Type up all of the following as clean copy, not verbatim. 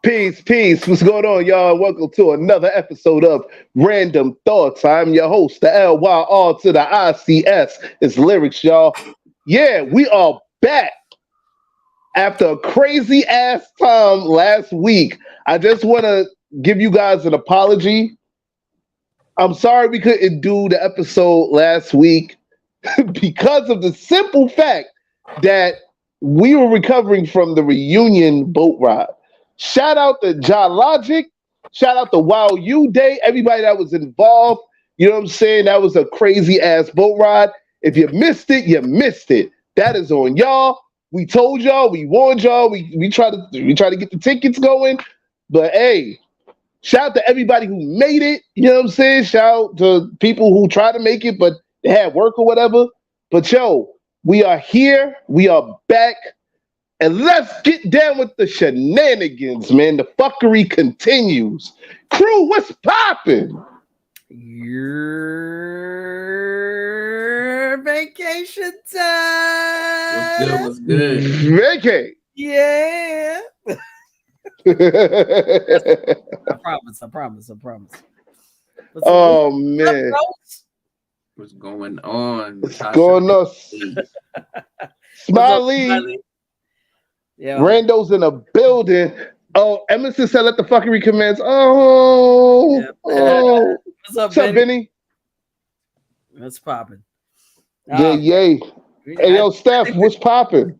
Peace, peace. What's going on, y'all? Welcome to another episode of Randumb Thoughtz. I'm your host, the LYR to the ICS. It's lyrics, y'all. Yeah, we are back after a crazy ass time last week. I just want to give you guys an apology. I'm sorry we couldn't do the episode last week because of the simple fact that we were recovering from the reunion boat ride. Shout out to Logic. Shout out to Wow You Day. Everybody that was involved. You know what I'm saying? That was a crazy ass boat ride. If you missed it, you missed it. That is on y'all. We told y'all. We warned y'all. We try to get the tickets going. But hey, shout out to everybody who made it. You know what I'm saying? Shout out to people who tried to make it, but they had work or whatever. But yo, we are here. We are back. And let's get down with the shenanigans, man. The fuckery continues. Crew, what's popping? Your vacation time. What's good? Vacay. Yeah. I promise. Oh, man. What's going on? What's going on? Smiley. Yeah. Rando's in a building. Oh, Emerson said, let the fuckery commence. Oh. What's up, Benny? What's popping? Yay. Hey, yo, Steph, what's popping?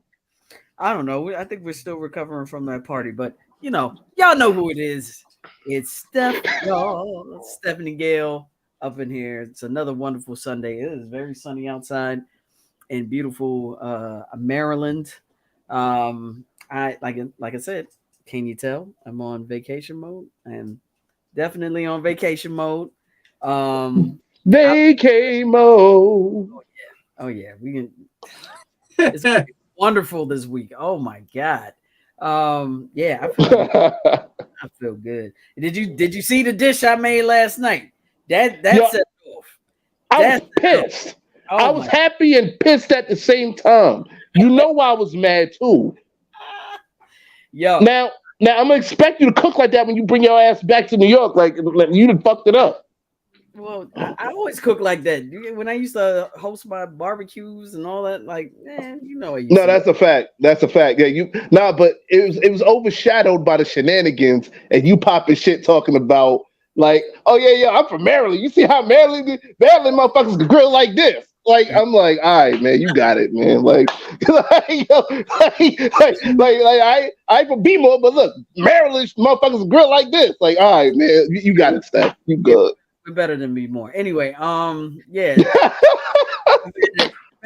I don't know. I think we're still recovering from that party, but y'all know who it is. It's Steph, y'all. Stephanie Gale up in here. It's another wonderful Sunday. It is very sunny outside in beautiful Maryland. I like I said, can you tell I'm on vacation mode? And definitely on vacation mode. Vacay mode. Oh yeah, we can. It's gonna be wonderful this week. Oh my god. Yeah, I feel good. Did you see the dish I made last night? That set off. I was pissed. I was happy and pissed at the same time. You know I was mad too. Yo. Now I'm gonna expect you to cook like that when you bring your ass back to New York. Like you done fucked it up. Well, I always cook like that. When I used to host my barbecues and all that, like, man, No, that's a fact. That's a fact. Yeah, but it was overshadowed by the shenanigans and you popping shit talking about like, oh yeah, I'm from Maryland. You see how Maryland motherfuckers can grill like this. Like I'm like, all right, man, you got it, man. Like I for B-more, but look, Maryland motherfuckers grill like this. Like, all right, man, you got it, Steph. You good. We're better than me more. Anyway, yeah.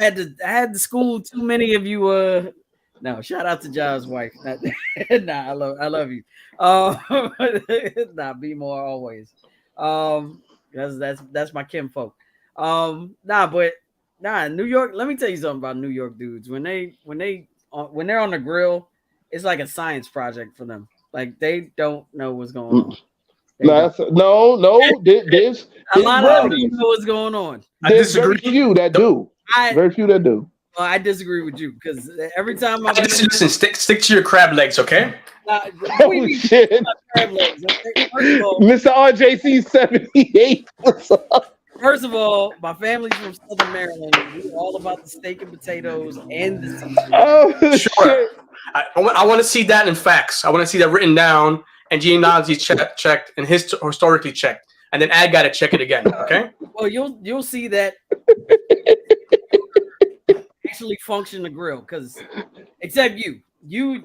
I had to school too many of you. No, shout out to John's wife. Nah, I love you. Nah, be more always. That's my kinfolk. New York. Let me tell you something about New York dudes. When they're on the grill, it's like a science project for them. Like they don't know what's going on. There's a lot of people know what's going on. There's very few that do. Very few that do. Well, I disagree with you because every time listen, stick to your crab legs, okay? Oh shit, crab legs, okay? Mr. RJC 78. What's up? First of all, my family's from Southern Maryland. We're all about the steak and potatoes and the seasoning. Oh sure. Shit. I want to see that in facts. I want to see that written down and genealogy checked and historically checked, and then I got to check it again. Okay. Well, you'll see that actually function the grill because except you're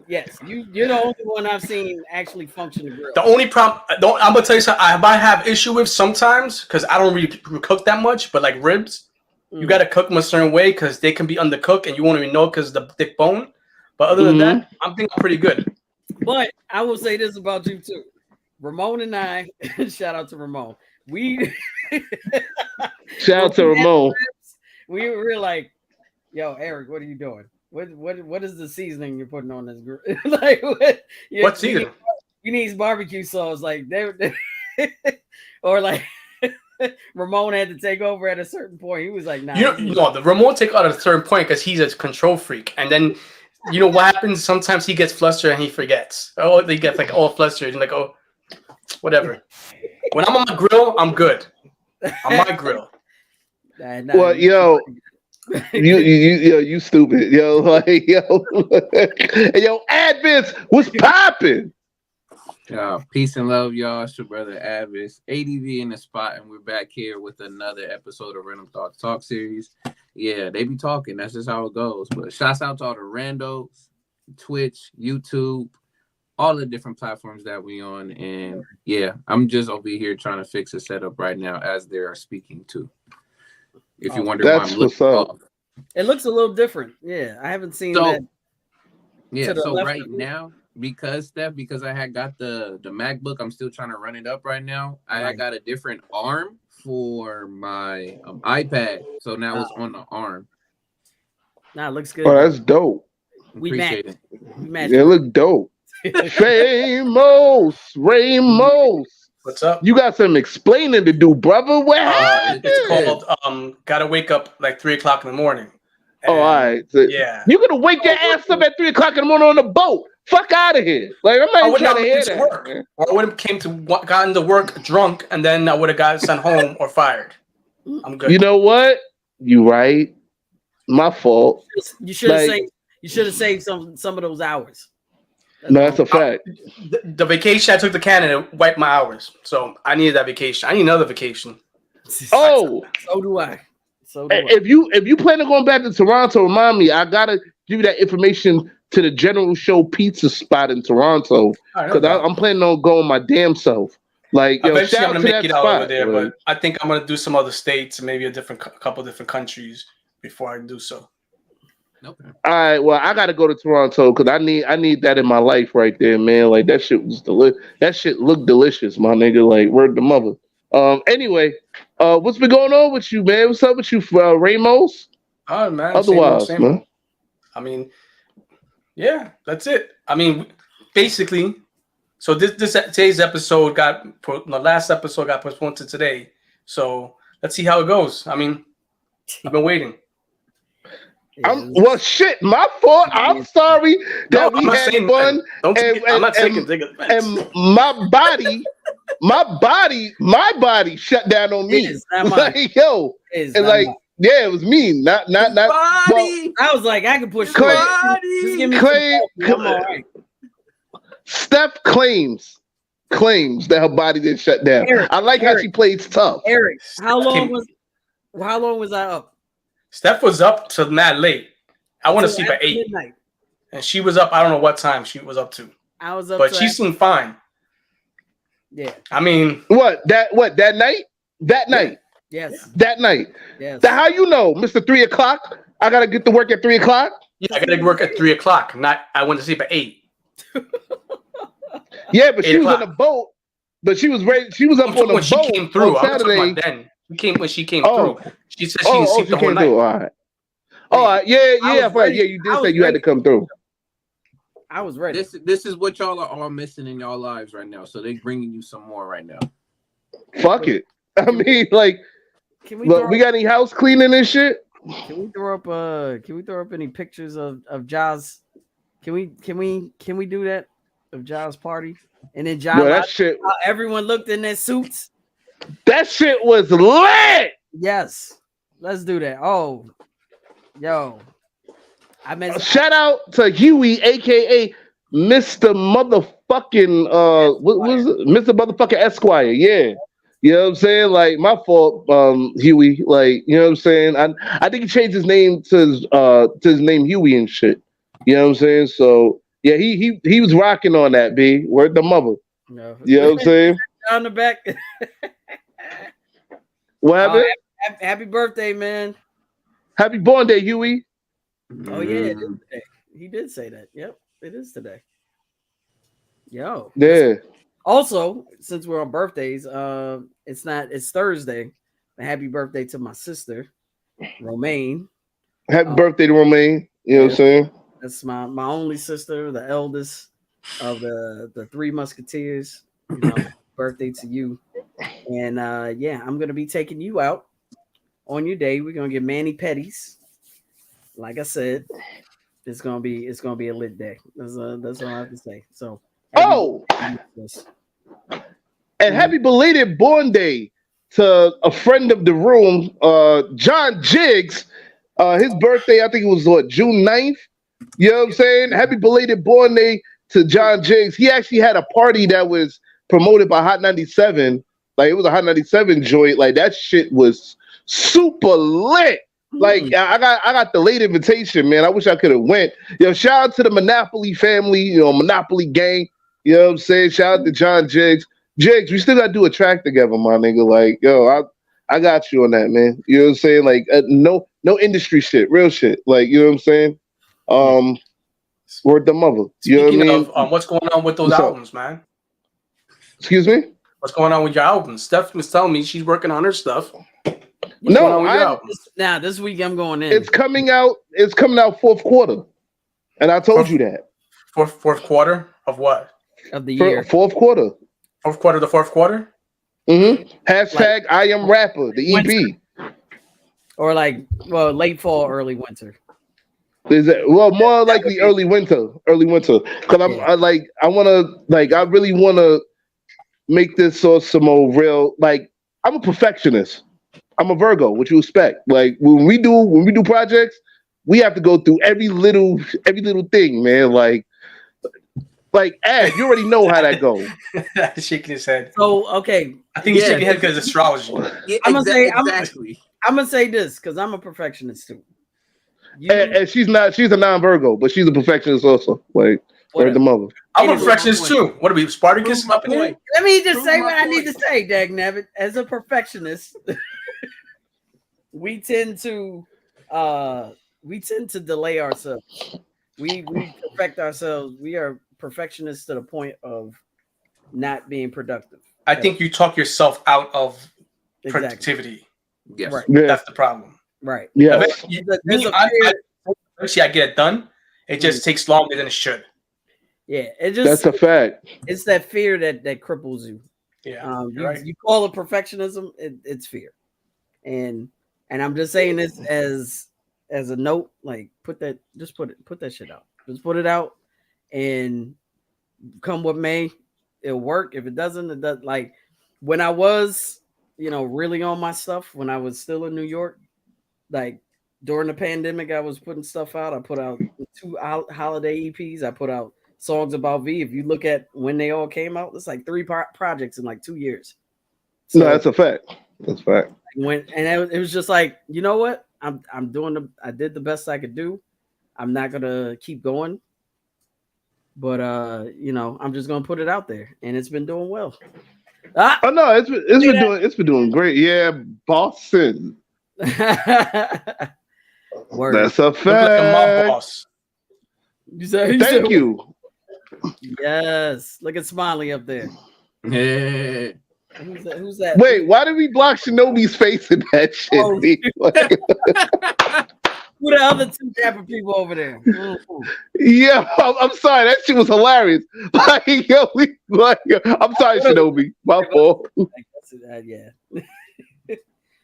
the only one I've seen actually function the grill. The only problem I'm gonna tell you something I might have issue with sometimes because I don't really cook that much, but like ribs, you got to cook them a certain way because they can be undercooked and you won't even know because of the thick bone. But other than that, I'm thinking pretty good. But I will say this about you too. Ramon and I, shout out to Ramon. Shout out to Ramon. We were like, yo, Eric, what are you doing? What is the seasoning you're putting on this grill? Like what seasoning? We need barbecue sauce. Like they or like Ramon had to take over at a certain point. He was like, nah. The Ramon take out at a certain point because he's a control freak. And then you know what happens? Sometimes he gets flustered and he forgets. Oh, he gets like all flustered and like, oh, whatever. When I'm on my grill, I'm good. On my grill. Well, yo, you stupid, yo, like yo, and yo, Advis, what's popping? Peace and love, y'all. It's your brother Advis, ADV in the spot, and we're back here with another episode of Randumb Thoughtz Talk series. Yeah, they be talking. That's just how it goes. But shouts out to all the randos, Twitch, YouTube, all the different platforms that we on. And yeah, I'm just over here trying to fix a setup right now as they are speaking to. If you wonder why I'm looking off. It looks a little different. Yeah, I haven't seen that. Yeah, so right now, because I had got the MacBook, I'm still trying to run it up right now. I got a different arm for my iPad, so now it's on the arm. Nah, it looks good. Oh, that's dope. Appreciate it. It look dope. Ramos. What's up? You got some explaining to do, brother. What happened? It's called gotta wake up like 3 o'clock in the morning. And, all right. So yeah. You're gonna wake your ass up at 3 o'clock in the morning on a boat. Fuck out of here. Like I'm not even trying to hear that. Work. Or I would have gotten to work drunk and then I would have got sent home or fired. I'm good. You know what? You right. My fault. You should have saved some of those hours. That's a fact. The vacation I took to Canada wiped my hours, so I needed that vacation. I need another vacation. Oh, so do I. If you plan on going back to Toronto, remind me. I gotta give you that information to the General Show Pizza spot in Toronto because I'm planning on going my damn self. Like, eventually, I'm gonna make it out over there, but I think I'm gonna do some other states and maybe a couple different countries before I do so. Nope. All right, well, I gotta go to Toronto because I need that in my life right there, man. Like that shit was that shit looked delicious, my nigga. Like, word the mother. Anyway, what's been going on with you, man? What's up with you, Ramos? Oh man, otherwise, same. Man. I mean, yeah, that's it. I mean, basically, so today's episode the last episode got postponed to today. So let's see how it goes. I mean, I've been waiting. Well, shit, my fault. I'm sorry that we had fun. I'm not taking and my body shut down on me. Like, yo, and like, yeah, it was me. Not. Well, I was like, I can push. Clay. Steph claims that her body didn't shut down. I like how she plays tough. Eric, how long was I up? Steph was up till mad late. I want to sleep at 8. Midnight. And she was up. I don't know what time she was up to. I was up, but she seemed fine. Yeah. I mean, that night? That night. Yes. That night. Yes. How you know, Mr. 3 o'clock? I gotta get to work at 3 o'clock. Yeah, I gotta work at 3 o'clock. I went to sleep at 8. Yeah, but she was on a boat. But she was ready. She was up on a boat. She came through on Saturday. When she came through. She said she didn't sleep the whole night. All right. All right. Yeah. Yeah, you did say you had to come through. I was ready. This is what y'all are all missing in y'all lives right now. So they're bringing you some more right now. Fuck it. I mean, like, we got any house cleaning and shit? Can we throw up any pictures of Ja's? Can we do that of Ja's party? And then shit. Everyone looked in their suits. That shit was lit. Yes, let's do that. Oh, yo, I meant shout out to Huey, aka Mr. Motherfucking what was it? Mr. Motherfucking Esquire. Yeah, you know what I'm saying. Like, my fault, Huey. Like, you know what I'm saying. I think he changed his name to his name Huey and shit. You know what I'm saying. So yeah, he was rocking on that. B, word the mother. No. You know what I'm saying. On the back. What happened? Happy birthday, man. Happy born day, Huey. Oh yeah, he did say that. Yep, it is today. Yo. Yeah. Also, since we're on birthdays, it's Thursday. Happy birthday to my sister, Romaine. Happy birthday to Romaine. You know what I'm saying? That's my only sister, the eldest of the 3 Musketeers. You know, birthday to you. And I'm gonna be taking you out on your day. We're gonna get mani-pedis, like I said. it's gonna be a lit day. That's all I have to say. So Oh, and happy belated born day to a friend of the room, John Jiggs. His birthday, I think it was June 9th. You know what I'm saying? Happy belated born day to John Jiggs. He actually had a party that was promoted by Hot 97. Like, it was a Hot 97 joint. Like, that shit was super lit. Like, I got the late invitation, man. I wish I could have went. Yo, shout out to the Monopoly family, Monopoly gang. You know what I'm saying? Shout out to John Jiggs. Jiggs, we still gotta do a track together, my nigga. Like, yo, I got you on that, man. You know what I'm saying? Like, no industry shit, real shit. Like, you know what I'm saying? Word the mother. You Speaking know what I mean? what's going on with those albums, man? Excuse me? What's going on with your albums? Steph was telling me she's working on her stuff. Now this week I'm going in. It's coming out fourth quarter. And I told you that. Fourth quarter of what? Of the year. Fourth quarter. Fourth quarter? Mm-hmm. Hashtag I Am Rapper, the EP. Winter. Or late fall, early winter. Is it more likely early winter? Because I really wanna make this some more real. Like, I'm a perfectionist. I'm a Virgo. What you expect? Like, when we do projects, we have to go through every little thing, man. Like Ed, you already know how that goes. Shaking his head. So okay, I think he's shaking his head because astrology. Yeah, I'm gonna say this because I'm a perfectionist too. And she's not. She's a non-Virgo, but she's a perfectionist also. Like, where's the mother? I'm a perfectionist too. What are we, Spartacus up in here? Let me just say what I need to say, Dagnabbit. As a perfectionist, we tend to delay ourselves. We perfect ourselves. We are perfectionists to the point of not being productive. I think you talk yourself out of productivity. Yes. Right. Yeah. That's the problem. Right. Yeah. I get it done. It just takes longer than it should. Yeah. That's a fact. It's that fear that cripples you. Yeah. You call it perfectionism. It's fear. And I'm just saying this as a note, like put that shit out. Just put it out and come what may, it'll work. If it doesn't, it does. Like when I was, really on my stuff, when I was still in New York, like during the pandemic, I was putting stuff out. I put out 2 holiday EPs. I put out songs about V. If you look at when they all came out, it's like 3 projects in like 2 years. So, no, that's a fact. That's a fact. It was just like, you know what? I did the best I could do. I'm not gonna keep going, but I'm just gonna put it out there, and it's been doing well. Oh no, it's been doing great. Yeah, Boston. Word. That's a fact. Look like a mob boss. Thank you. Yes, look at Smiley up there. Yeah. Who's that? Wait, why did we block Shinobi's face in that shit? Oh, who the other 2 dapper people over there? Yeah, I'm sorry. That shit was hilarious. I'm sorry, Shinobi. My fault. Yeah.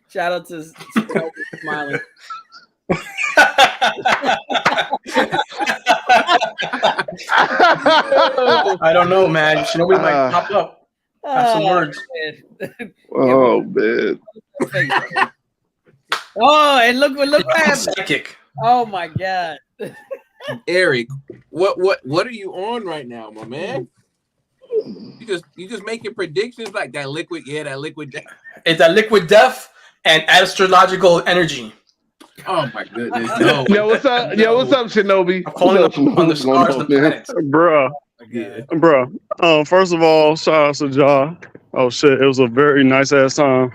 Shout out to Smiley. I don't know, man. Shinobi might pop up. Have some words. Oh man. Oh, and look what happened. Psychic. Oh my god. Eric, what are you on right now, my man? You just making predictions like that liquid death. It's a liquid death and astrological energy. Oh my goodness. No. Yo, what's up, Shinobi? I'm calling up on the stars and the planets. Bruh. First of all, shout out to Ja. Oh shit, it was a very nice ass time.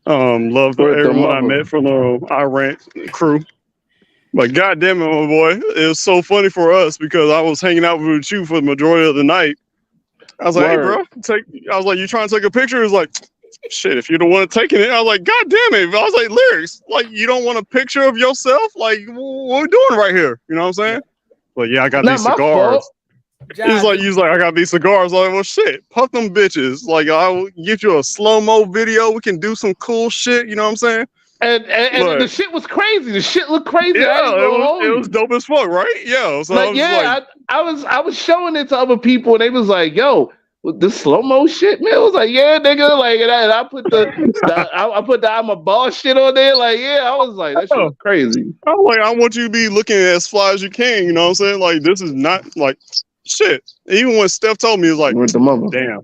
Loved everyone I met from the Iran crew. But goddamn it, my boy, it was so funny for us because I was hanging out with you for the majority of the night. I was like, hey, bro, you trying to take a picture? He was like, shit, if you don't want to take it, I was like, god damn it. I was like, lyrics, like, you don't want a picture of yourself? Like, what are we doing right here? You know what I'm saying? But yeah, I got these cigars. He's like, I got these cigars. I'm like, well, shit, puff them bitches. Like, I'll get you a slow-mo video. We can do some cool shit. You know what I'm saying? And the shit was crazy. The shit looked crazy. Yeah, it was dope as fuck, right? Yeah. So like, I was showing it to other people, and they was like, "Yo, this slow mo shit, man." I was like, "Yeah, nigga." Like, and I put I put the I'm a boss shit on there. Like, yeah, I was like, that shit was crazy. I'm like, I want you to be looking as fly as you can. You know what I'm saying? Like, this is not like shit. Even when Steph told me, it was like, damn,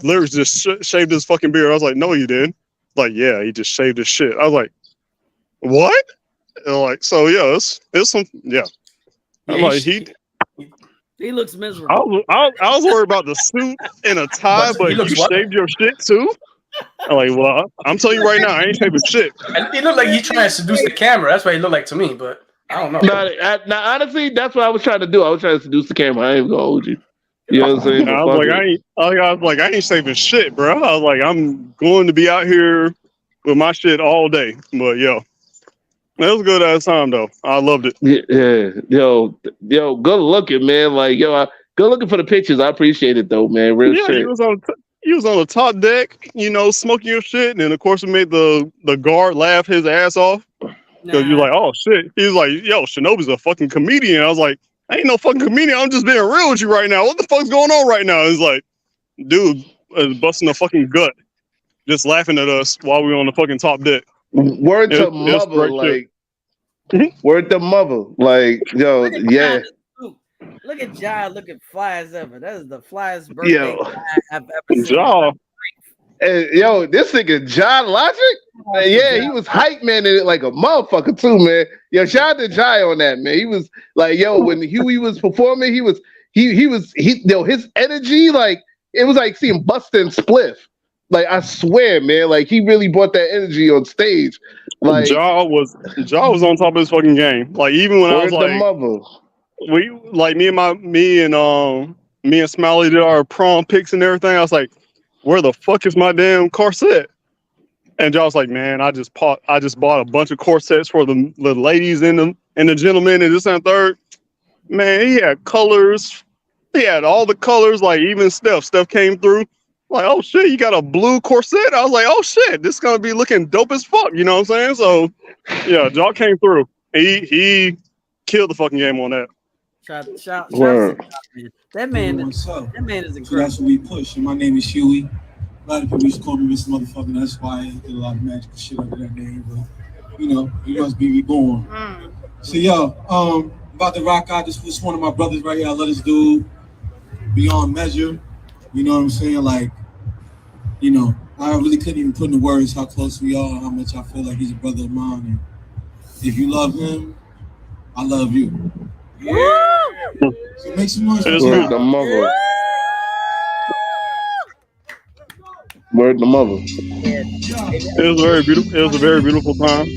Lyrics just shaved his fucking beard. I was like, no, you did. Like, yeah, he just shaved his shit. I was like, what? And like, so yeah, it's some, yeah. I'm like, he looks miserable. I was worried about the suit and a tie, but you shaved your shit too? I'm like, well, I'm telling you right now, I ain't shaving shit. It looked like he's trying to seduce the camera. That's what he looked like to me, but I don't know. Now, honestly, that's what I was trying to do. I was trying to seduce the camera. I ain't gonna hold you. You know what I'm saying? I was like, I ain't saving shit, bro. I was like, I'm going to be out here with my shit all day. But yo, it was a good ass time though. I loved it. Yeah. Yo, good looking, man. Like, yo, good looking for the pictures. I appreciate it though, man. Real shit. He was on the top deck, you know, smoking your shit, and then of course it made the guard laugh his ass off. Because you're like, oh shit. He was like, yo, Shinobi's a fucking comedian. I was like, I ain't no fucking comedian. I'm just being real with you right now. What the fuck's going on right now? He's like, dude, busting a fucking gut, just laughing at us while we were on the fucking top deck. Word to mother, like, word to mother, like, yo, yeah. Look at Ja looking fly as ever. That is the flyest birthday I've ever seen. Ja. And yo, this nigga John Logic, yeah, he was hype man in it like a motherfucker too, man. Yo, shout out to Jai on that, man. He was like, yo, when Huey was performing, he was his energy, like it was like seeing Busta and Spliff. Like I swear, man, like he really brought that energy on stage. Like Ja was on top of his fucking game. Like even when I was like, me and Smiley did our prom pics and everything. I was like, where the fuck is my damn corset? And Josh was like, man, I just bought a bunch of corsets for the ladies and the gentlemen and this and third. Man, he had colors. He had all the colors, like even Steph. Steph came through. Like, oh shit, you got a blue corset? I was like, oh shit, this is gonna be looking dope as fuck, you know what I'm saying? So yeah, Josh came through. He killed the fucking game on that. Shout that man is incredible. So that's what we push. And my name is Huey. A lot of people used to call me Mr. Motherfucking. That's why I did a lot of magical shit under that name. But you know, you must be reborn. So yo, about to rock out. This was one of my brothers right here. I love this dude beyond measure. You know what I'm saying? Like, you know, I really couldn't even put into words how close we are, how much I feel like he's a brother of mine. And if you love him, I love you. Yeah. So make some noise. Word the mother. Word the mother. It was very beautiful. It was a very beautiful time.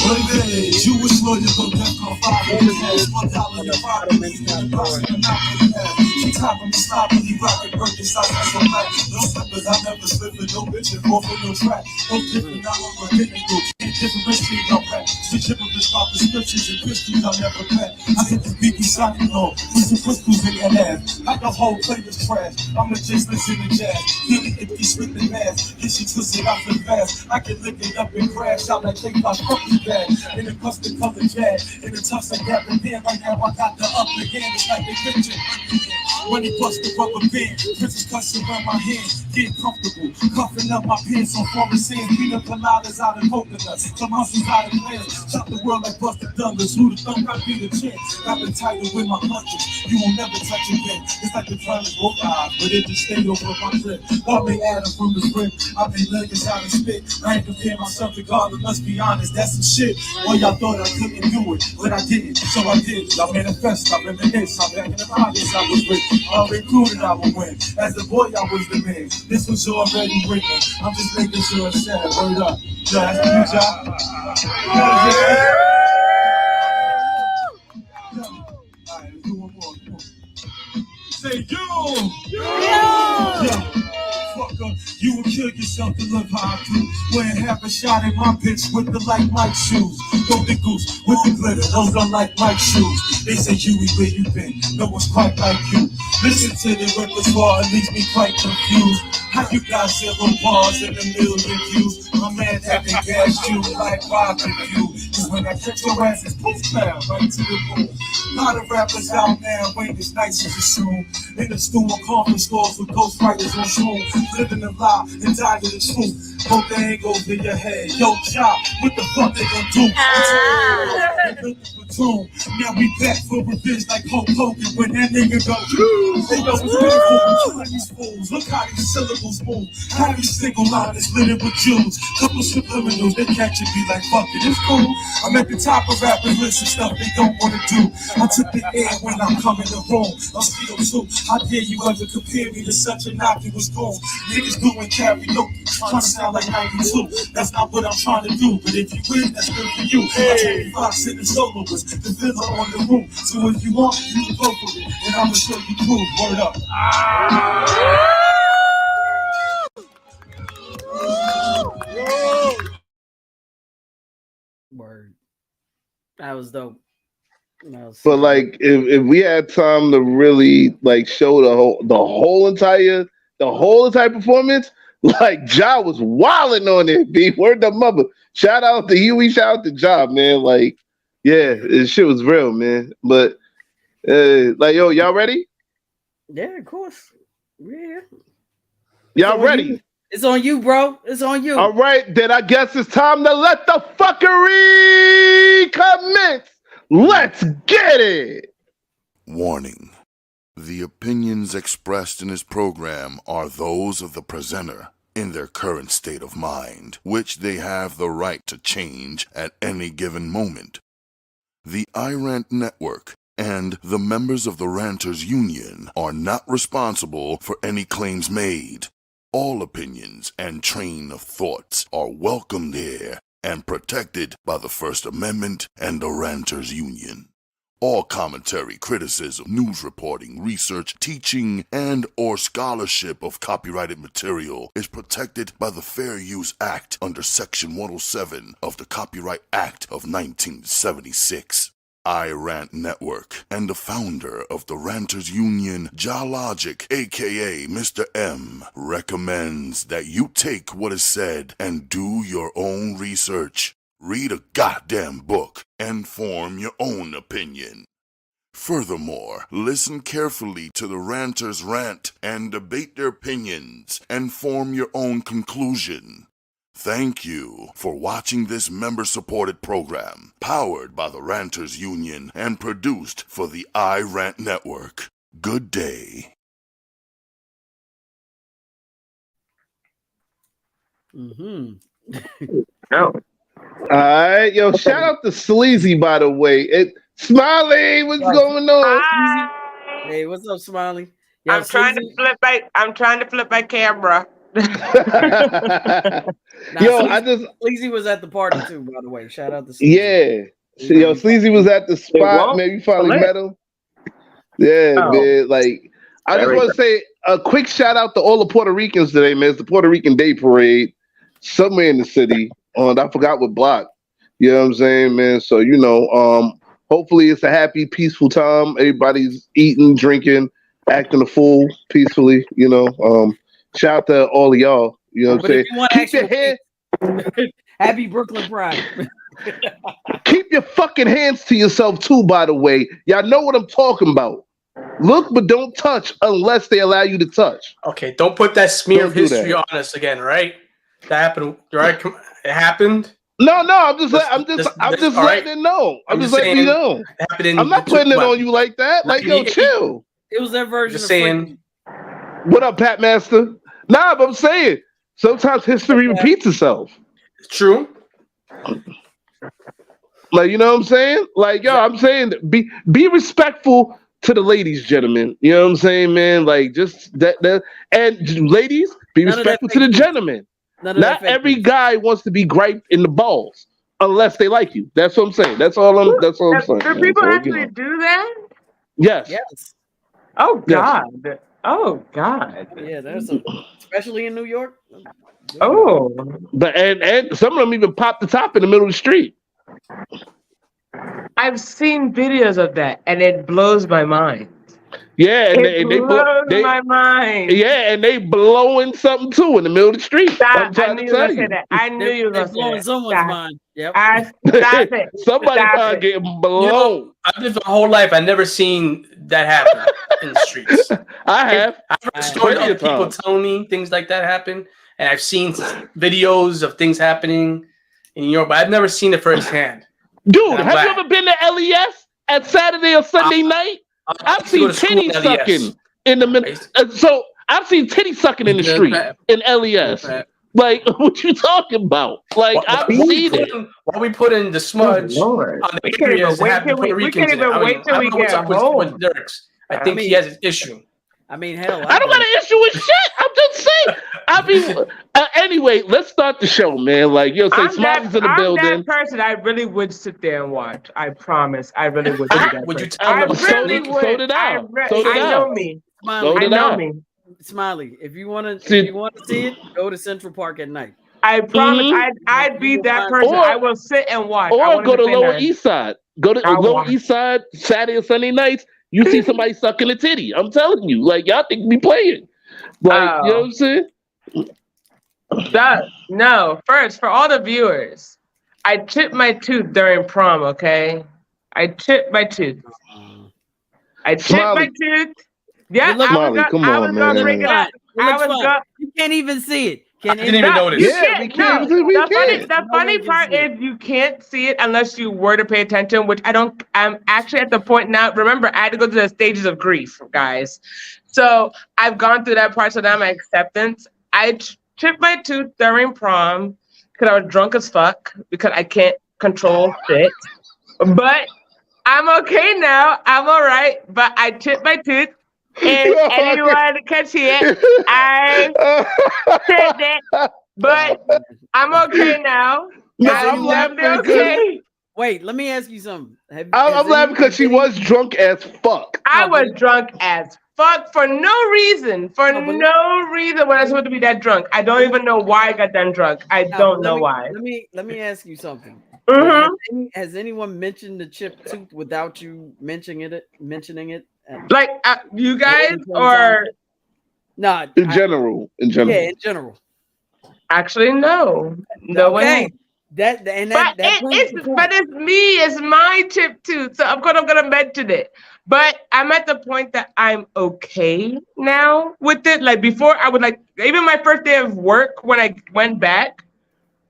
What it is, you was lawyer from Defcon 5 $1 in the bottom top of me stop when you rock it, birthday stop, that's so black. No steppers, I never slip with no bitch and off with no track. No different, not on my hidden group. Different mystery, no pack. Switch up with stop prescriptions and pistols, I never pack. I hit the biggie socket low, with some pistols in your ass. Like the whole plate is trash. I'ma just listen to jazz. Really, if you spit the mask, get you twisted out the fast. I can lick it up and crash out like K-pop fucking bag. In a custom color jag, in a tux I grab the pen. Right now I got the upper hand, it's like they picture. When he bust the rubber band, princess cuts around my hand, get comfortable, cuffing up my pants on forest sand, pina coladas out of coconuts, some houses out of land, chop the world like Buster Douglas, who the thumb got be the chance, got the title with my lunches, you won't never touch again, it's like the planet both eyes, but it just stayed over my grip, all they add up from the grip, I've been leggings out and spit, I ain't compare myself to God, but let's be honest, that's some shit, well y'all thought I couldn't do it, but I didn't, so I did, I manifest, I reminisce, I'm back in the pockets, I was rich. All included, I would win. As a boy, I was the man. This was already written. I'm just making sure it's sad. Word up. That's the new job. Alright, let's do one more. Say yo! Yo! Fuck up. You would kill yourself to live how I do. Wouldn't have a shot at my bitch with the like Mike shoes. Golden goose with the glitter, those are like Mike shoes. They say Huey, where you been? No one's quite like you. Listen to the repertoire, it leaves me quite confused. How you got 0 bars and 1 million views? My man having gas you like barbecue. Cause when I catch your ass, it's poof down right to the moon. Lot of rappers out now ain't as nice as you soon. In the stool of conference stores with ghostwriters on Zoom. Living a lie and dying the truth. Both the angles in your head. Yo, chop, what the fuck they gon' do? Now we back for revenge like Hulk Hogan when that nigga go. They know it's beautiful. Killing these fools. Look how these syllables move. How these single line is littered with Jews. Couple subliminals, they catch it, be like, fuck it, it's cool. I'm at the top of rappers, listen stuff they don't wanna do. I took the air when I'm coming to room. I'm still too. How dare you ever compare me to such a innocuous goon? Niggas doing karaoke, trying to sound like 92. That's not what I'm trying to do. But if you win, that's good for you. I'm 25 sitting soloist, the villa on the roof. So if you want, you can go for it. And I'ma show you proof. Word up. Word. That was dope. But like, if we had time to really like show the whole entire performance, like Ja was wilding on it. B, word the mother. Shout out to Huey. Shout out to Ja, man. Like, yeah, this shit was real, man. But like, yo, y'all ready? Yeah, of course. Yeah. Y'all ready? It's on you, bro. It's on you. All right, then I guess it's time to let the fuckery commence. Let's get it. Warning. The opinions expressed in this program are those of the presenter in their current state of mind, which they have the right to change at any given moment. The iRant Network and the members of the Ranters Union are not responsible for any claims made. All opinions and train of thoughts are welcomed here and protected by the First Amendment and the Ranters Union. All commentary, criticism, news reporting, research, teaching, and or scholarship of copyrighted material is protected by the Fair Use Act under Section 107 of the Copyright Act of 1976. iRant Network and the founder of the Ranters Union, Logic, aka Mr. M, recommends that you take what is said and do your own research. Read a goddamn book and form your own opinion. Furthermore, listen carefully to the Ranters rant and debate their opinions and form your own conclusion. Thank you for watching this member-supported program, powered by the Ranters Union and produced for the iRant Network. Good day. Mm-hmm. All right, yo, shout out to Sleazy, by the way. Smiley, what's going on? Hi. Hey, what's up, Smiley? Yo, I'm trying to flip my camera. Sleazy was at the party too, by the way. Shout out to Sleazy. Yeah. Yo, Sleazy was at the spot. Maybe finally met him. Yeah, man. Like, I just want to say a quick shout out to all the Puerto Ricans today, man. It's the Puerto Rican Day Parade somewhere in the city on, I forgot what block. You know what I'm saying, man? So, you know, hopefully it's a happy, peaceful time. Everybody's eating, drinking, acting a fool peacefully, you know. Shout out to all of y'all. You know what I'm saying? Keep your hands. Happy Brooklyn Pride. Keep your fucking hands to yourself too, by the way. Y'all know what I'm talking about. Look, but don't touch unless they allow you to touch. Okay, don't put that smear of history on us again, right? That happened, right? It happened. No, I'm just letting it know. I'm just letting you know. I'm not putting it on you like that. Like, yo, chill. It was their version just of saying. What up, Pat Master? Nah, but I'm saying sometimes history repeats itself. It's true. Like, you know what I'm saying? Like, yo, I'm saying be respectful to the ladies, gentlemen. You know what I'm saying, man? Like, just that and ladies, be respectful to the gentlemen. Not every guy wants to be griped in the balls unless they like you. That's what I'm saying. That's all I'm saying. Do people actually do that? Yes. Oh God. Oh God. Yeah, there's some, especially in New York. Oh. But and some of them even pop the top in the middle of the street. I've seen videos of that, and it blows my mind. Yeah, and It blows my mind. Yeah, and they blowing something too in the middle of the street. Stop. I'm trying to tell you. That. I knew you were They're going to say blowing that. someone's Stop. mind. Yep. Stop it. Somebody Stop probably it. getting blown. I've lived my whole life. I've never seen that happen in the streets. I have. I've heard stories Plenty of of people times. telling me things like that happen, and I've seen videos of things happening in New York, but I've never seen it firsthand. Dude, And I'm have you glad. ever been to LES at Saturday or Sunday night? I I've used to go seen to school titty at LES. sucking in the middle. So I've seen titty sucking in the Yeah, street Pat. in LES. Pat. Like, what you talking about? Like, I've seen it. While we put in the smudge Lord. on the We can't even areas that wait have the till we- Puerto we Ricans can't in it. even I wait mean, till I we don't know what's get up with home. Dirks. I think he has an issue. I mean, hell, I don't got an issue with shit. I'm just saying. I mean, anyway, let's start the show, man. Like, yo, say I'm Smiley's in the that building. person. I really would sit there and watch. I promise. I really would. Be that Would you person. tell I them to so really did- would. so did I. So did I I. know me. Smiley, So I did know I. me. Smiley, if you want See- to see it, go to Central Park at night. I promise. Mhm. I'd be that Or- person. I will sit and watch. I Or won't go to even say Lower nothing. East Side. Go to I'll Lower watch. East Side Saturday or Sunday nights. You see somebody sucking a titty. I'm telling you. Like, y'all think we playing. Like, you know what I'm saying? No. First, for all the viewers, I chipped my tooth during prom. Okay, I chipped my tooth. I chipped Smiley. my tooth. Yeah, You look- Smiley, come I on, was gonna man. bring it up. It I looks was fine. go- You can't even see it. Can I didn't even notice. You Yeah, can't, we can't. no. We The can't. funny can part see it. is you can't see it unless you were to pay attention, which I don't. I'm actually at the point now. Remember, I had to go through the stages of grief, guys. So I've gone through that part. So now my acceptance. I chipped my tooth during prom because I was drunk as fuck because I can't control shit. But I'm okay now. I'm all right. But I chipped my tooth. And anyone can see it. I said that. But I'm okay now. No, I'm I'm laughing definitely okay. Wait, let me ask you something. I'm laughing because she was drunk as fuck. I No, was but- drunk as fuck for no reason. For No, but- no reason when I was supposed to be that drunk. I don't even know why I got done drunk. I don't know why. Let me ask you something. Mhm. Has anyone mentioned the chipped tooth without you mentioning it? Like you guys Anytime or Nah, In general. yeah, in general. actually no. No one. Okay. That proves the point. But it's me, it's my chip tooth. So I'm gonna mention it. But I'm at the point that I'm okay now with it. Like before, I would like even my first day of work when I went back,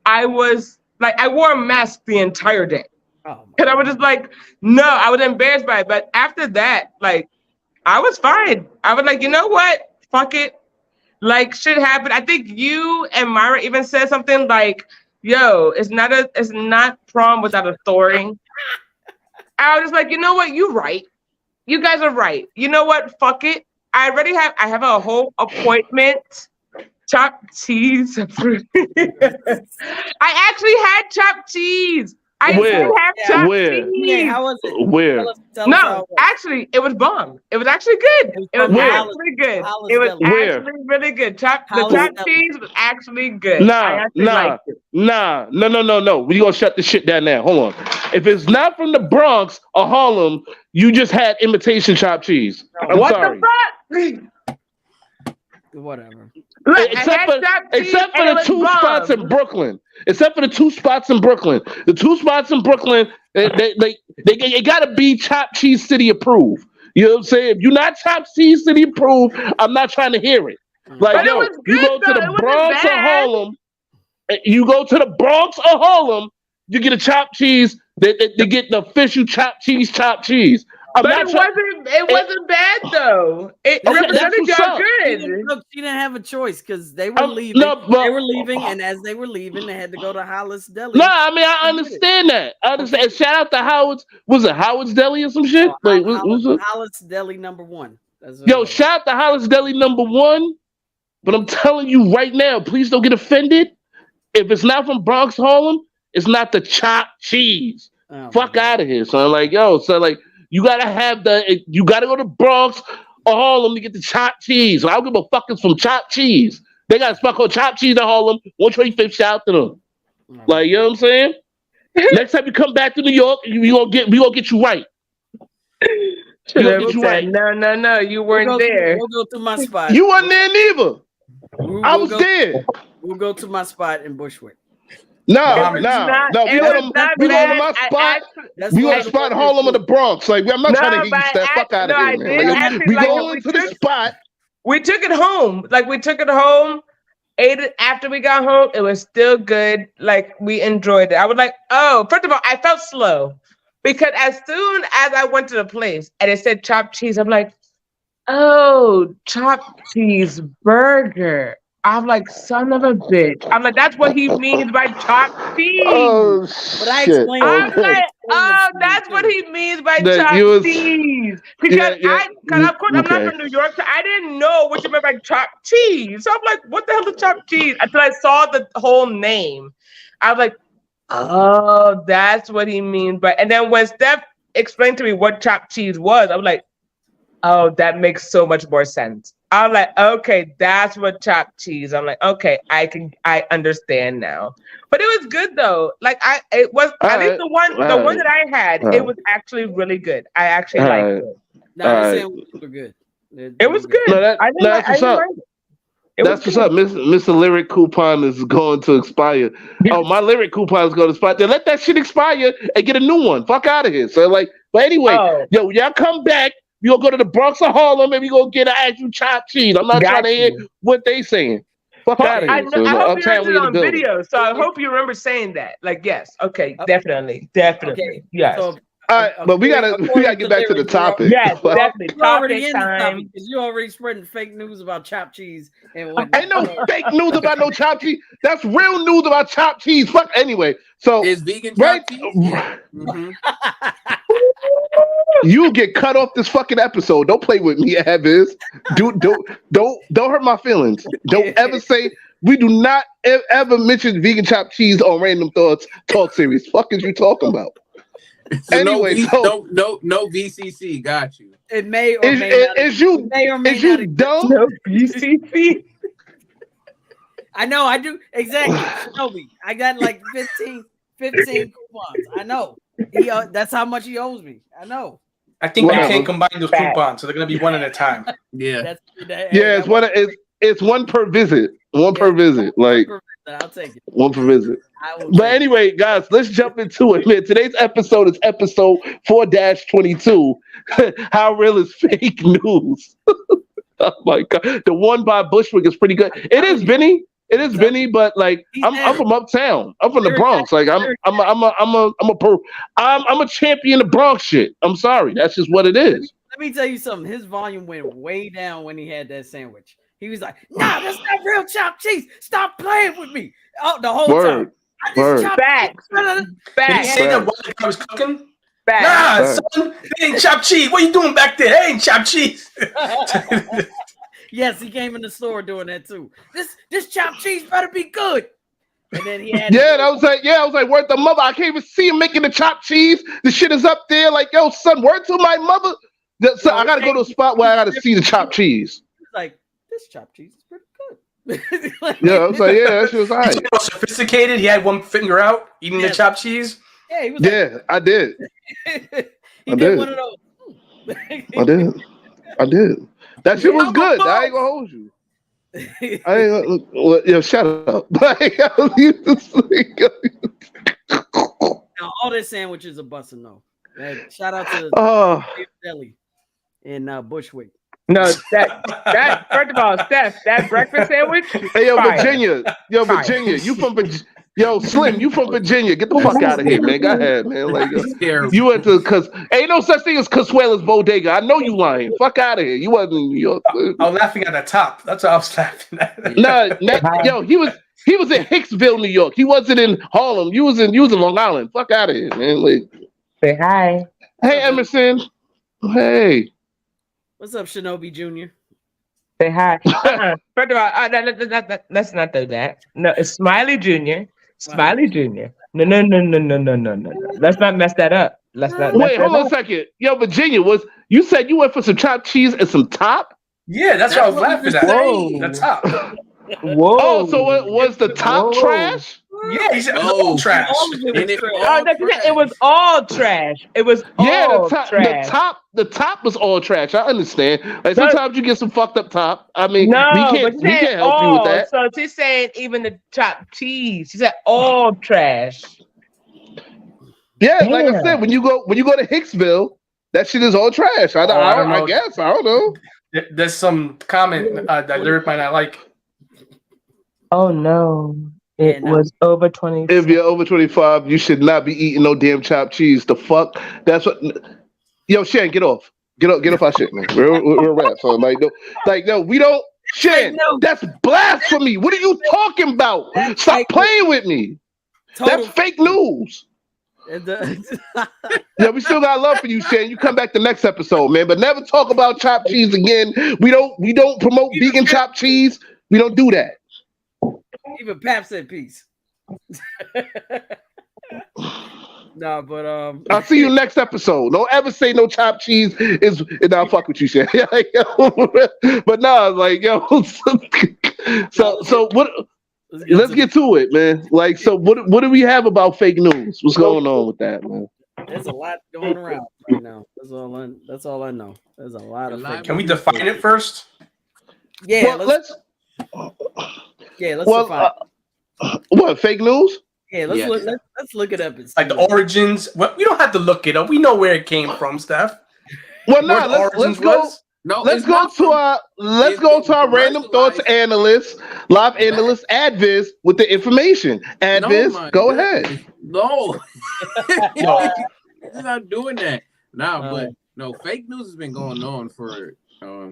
I was like I wore a mask the entire day. Oh, Cause I was just like, no, I was embarrassed by it. But after that, like I was fine. I was like, you know what? Fuck it. Like shit happened. I think you and Myra even said something like, yo, it's not prom without a story. I was just like, you know what? You're right. You guys are right. You know what? Fuck it. I have a whole appointment. Chopped cheese. I actually had chopped cheese. I Where? did have chopped Where? cheese. yeah, how was it? Where? Tell us how it No, was. actually, it was bomb. It was actually good. It was Where? actually good. Hollis It was Deli. Where? actually really good. The Hollis chopped Deli. cheese was actually good. I Nah, actually liked it. no. We gonna shut this shit down now. Hold on. If it's not from the Bronx or Harlem, you just had imitation chopped cheese. I'm What sorry. the fuck? Whatever. Look, I Except had for, chopped cheese except for and it the was two bomb. spots in Brooklyn. Except for the two spots in Brooklyn. The two spots in Brooklyn, they gotta be chopped cheese city approved. You know what I'm saying? If you're not chopped cheese city approved, I'm not trying to hear it. Like, But it yo, was you good, go to though. It the wasn't Bronx or bad. Harlem, you go to the Bronx or Harlem, you get a chopped cheese, they get the official chopped cheese. But it wasn't bad though. It Okay, represented that's what's y'all up. good. Look, she didn't have a choice because they were Um, leaving. no, but- they were leaving, and as they were leaving, they had to go to Hollis Deli. No, I mean I understand that. I understand. Shout out to Howard's. Was it Howard's Deli or some shit? Like, what was it? Hollis Deli #1. That's what it Yo, was. shout out to Hollis Deli #1. But I'm telling you right now, please don't get offended. If it's not from Bronx Harlem, it's not the chopped cheese. Oh, Fuck man. out of here, son. Like, yo, so like you gotta go to Bronx or Harlem to get the chopped cheese. I don't give a fuck. It's from Chopped Cheese. They got a spot called Chopped Cheese in Harlem. 125th, shout out to them. Like, you know what I'm saying? Next time you come back to New York, we gonna get you right. Right. No, you weren't there. We'll go to my spot. You wasn't there neither. I was there. We'll go to my spot in Bushwick. No. We go to my spot. We go to the spot in Harlem or the Bronx. Like, I'm not trying to get you that fuck out of here, man. Like, we go into the spot. We took it home. Like, we took it home. Ate it after we got home. It was still good. Like, we enjoyed it. I was like, oh, first of all, I felt slow because as soon as I went to the place and it said chopped cheese, I'm like, oh, chopped cheese burger. I'm like, son of a bitch. I'm like, that's what he means by chopped cheese. Oh, but I explained. I'm like, oh, that's what he means by chopped cheese. Because of course, I'm not from New York, so I didn't know what you meant by chopped cheese. So I'm like, what the hell is chopped cheese? Until I saw the whole name. I was like, oh, that's what he means by. And then when Steph explained to me what chopped cheese was, I was like, oh, that makes so much more sense. I'm like, okay, that's what chopped cheese. I'm like, okay, I understand now. But it was good though. Like it was at least the one that I had. It was actually really good. I actually liked it. No, the sandwiches were good. It was good. No, that's what's up. That's what's up. Mr. Lyric coupon is going to expire. Oh, my Lyric coupon is going to expire. Then let that shit expire and get a new one. Fuck out of here. So like, but anyway, yo, y'all come back. You gonna go to the Bronx or Harlem and we gonna get an actual chopped cheese. I'm not trying to hear what they saying. Fuck out of here. I hope you heard it on video, so I hope you remember saying that. Like, yes, okay, definitely, okay. Yes. So, all right, but we gotta get back to the topic. Yes, definitely. You're already in the topic because you're already spreading fake news about chopped cheese and whatnot. Ain't no fake news about no chopped cheese. That's real news about chopped cheese. Fuck anyway. So is vegan chopped cheese? Mm-hmm. You get cut off this fucking episode. Don't play with me, Aviz. Don't hurt my feelings. Don't ever say we do not ever mention vegan chopped cheese on Randumb Thoughtz talk series. Fuck is you talking about? So anyway, no VCC. Got you. It may or may not. Is you dumb? No VCC. I know. I do exactly. Shinobi. I got like 15 coupons. I know. That's how much he owes me. I know. I think we can't combine those coupons, so they're gonna be one at a time. Yeah. It's one per visit. One per visit. Like I'll take it. One per visit. But anyway, guys, let's jump into it, man. Today's episode is episode 4-22. How real is fake news? Oh my god. The one by Bushwick is pretty good. It is Benny. It is Benny, but like I'm from uptown. I'm from the Bronx. Like I'm a champion of Bronx shit. I'm sorry. That's just what it is. Let me tell you something. His volume went way down when he had that sandwich. He was like, "Nah, that's not real chopped cheese. Stop playing with me." Oh, the whole time. Facts. Did he say that while I was cooking? Facts. Nah, son, it ain't chopped cheese. What are you doing back there? It ain't chopped cheese. Yes, he came in the store doing that too. This chopped cheese better be good. And then he had I was like, word to mother. I can't even see him making the chopped cheese. The shit is up there. Like, yo, son, word to my mother. So I gotta go to a spot where I gotta see the chopped cheese. He's like, this chopped cheese is pretty good. I was like, that shit was all right. Sophisticated. He had one finger out eating the chopped cheese. Yeah, he was like, I did. He did one of those. I did. That shit was good. I ain't gonna hold you. Shut up. Now, all their sandwiches are busting though. Shout out to Deli in Bushwick. No, that first of all, Steph, that breakfast sandwich. Hey, fire. Virginia, you from Virginia? Yo, Slim, you from Virginia? Get the fuck out of here, man. Go ahead, man. Like, you went to ain't no such thing as Consuela's Bodega. I know you lying. Fuck out of here. You wasn't in New York. I was laughing at the top. That's what I was laughing at. Yo, he was in Hicksville, New York. He wasn't in Harlem. You was in Long Island. Fuck out of here, man. Like, say hi. Hey, Emerson. Hey. What's up, Shinobi Jr.? Say hi. First of all, let's not do that. No, it's Smiley Jr. Smiley Jr. No. Let's not mess that up. Wait, hold on a second. Yo, Virginia, you said you went for some chopped cheese and some top? Yeah, that's what I was laughing at. Whoa. The top. Whoa. Oh, so what was the top trash? Yeah, he said it was all trash. It was all trash. It was all trash. The top was all trash. I understand. Like sometimes you get some fucked up top. I mean, we can't help you with that. So she's saying even the chopped cheese. She said all trash. Yeah, like I said, when you go to Hicksville, that shit is all trash. I guess. I don't know. There's some comment that Lyric might not like. Oh no. It was over 20. If you're over 25, you should not be eating no damn chopped cheese. The fuck? That's what. Yo, Shan, get off. Get off our shit, man. We're rap. So no, we don't. Shan, that's blasphemy. What are you talking about? Stop playing with me. That's fake news. Yeah, we still got love for you, Shan. You come back the next episode, man. But never talk about chopped cheese again. We don't promote vegan chopped cheese. We don't do that. Even Pap said peace. No, but I'll see you next episode. Don't ever say no chopped cheese is. And I'll fuck with you, Shan. But no, like yo. So what? Let's get to it, man. Like, so what do we have about fake news? What's going on with that, man? There's a lot going around right now. That's all I know. There's a lot of fake. Can we define it first? Yeah, well, let's define it. What, fake news? Yeah, let's look it up. And see. Like the origins. Well, we don't have to look it up. We know where it came from, Steph. Well, no, let's go. No, let's go to our Randumb Thoughtz analyst, live analyst, Adviz, with the information. Adviz, go ahead. No, he's not doing that. But fake news has been going on for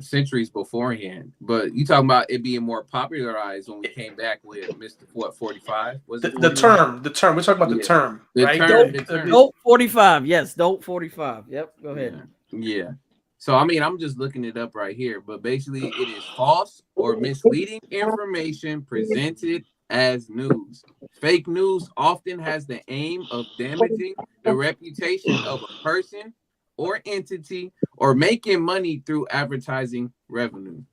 centuries beforehand. But you talking about it being more popularized when we came back with Mr. 45? Was it the term? We're talking about the term, right? Dope 45. Yes, Dope 45. Yep. Go ahead. Yeah. So, I mean, I'm just looking it up right here, but basically it is false or misleading information presented as news. Fake news often has the aim of damaging the reputation of a person or entity or making money through advertising revenue.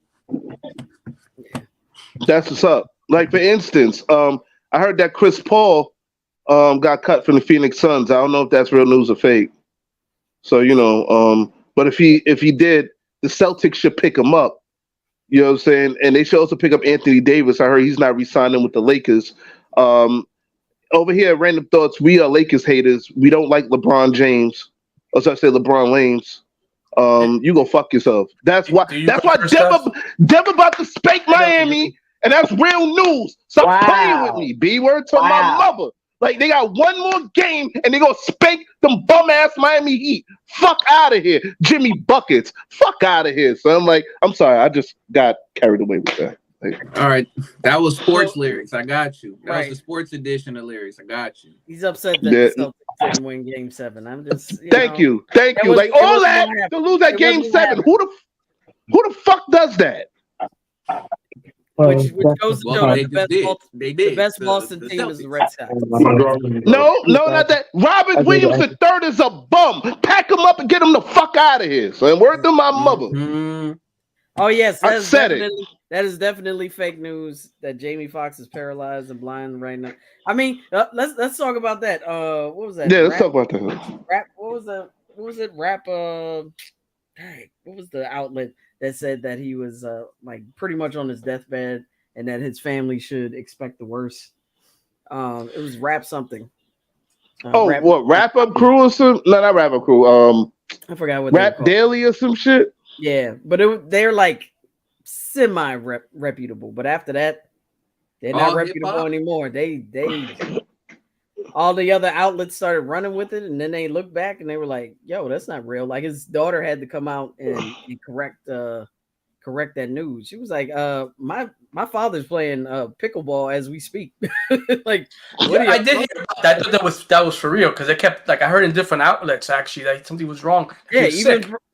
That's what's up. Like, for instance, I heard that Chris Paul got cut from the Phoenix Suns. I don't know if that's real news or fake. So, but if he did, the Celtics should pick him up. You know what I'm saying? And they should also pick up Anthony Davis. I heard he's not re-signing with the Lakers. Over here at Randumb Thoughtz, we are Lakers haters. We don't like LeBron James. Or should I say LeBron James? You go fuck yourself. That's why Denver about to spank Miami, and that's real news. Stop playing with me. B word to my mother. Like, they got one more game, and they gonna spank them bum-ass Miami Heat. Fuck out of here. Jimmy Buckets. Fuck out of here. So I'm sorry. I just got carried away with that. Like, all right. That was sports lyrics. I got you. That was the sports edition of lyrics. I got you. He's upset that the Celtics didn't win Game 7. I'm just, Thank you. Like, all that to lose at Game 7. Who the fuck does that? Which goes to show the best Boston team is the Red Sox. No, not that. Robert Williams III is a bum. Pack him up and get him the fuck out of here. So, word to my mother. Mm-hmm. Oh yes, that is definitely fake news that Jamie Foxx is paralyzed and blind right now. I mean, let's talk about that. What was that? Yeah, let's talk about that. Rap. What was it? Rap. What was the outlet that said that he was like pretty much on his deathbed and that his family should expect the worst? It was Rap something. Wrap Up Crew or something? No, not Wrap Up Crew. I forgot what Rap Daily or some shit. Yeah, but they're like semi reputable. But after that, they're not reputable anymore. They all the other outlets started running with it, and then they looked back and they were like, "Yo, that's not real." Like his daughter had to come out and correct that news. She was like, my father's playing pickleball as we speak." Like, I did hear about that. I thought that was for real because it kept I heard in different outlets actually like something was wrong. Yeah,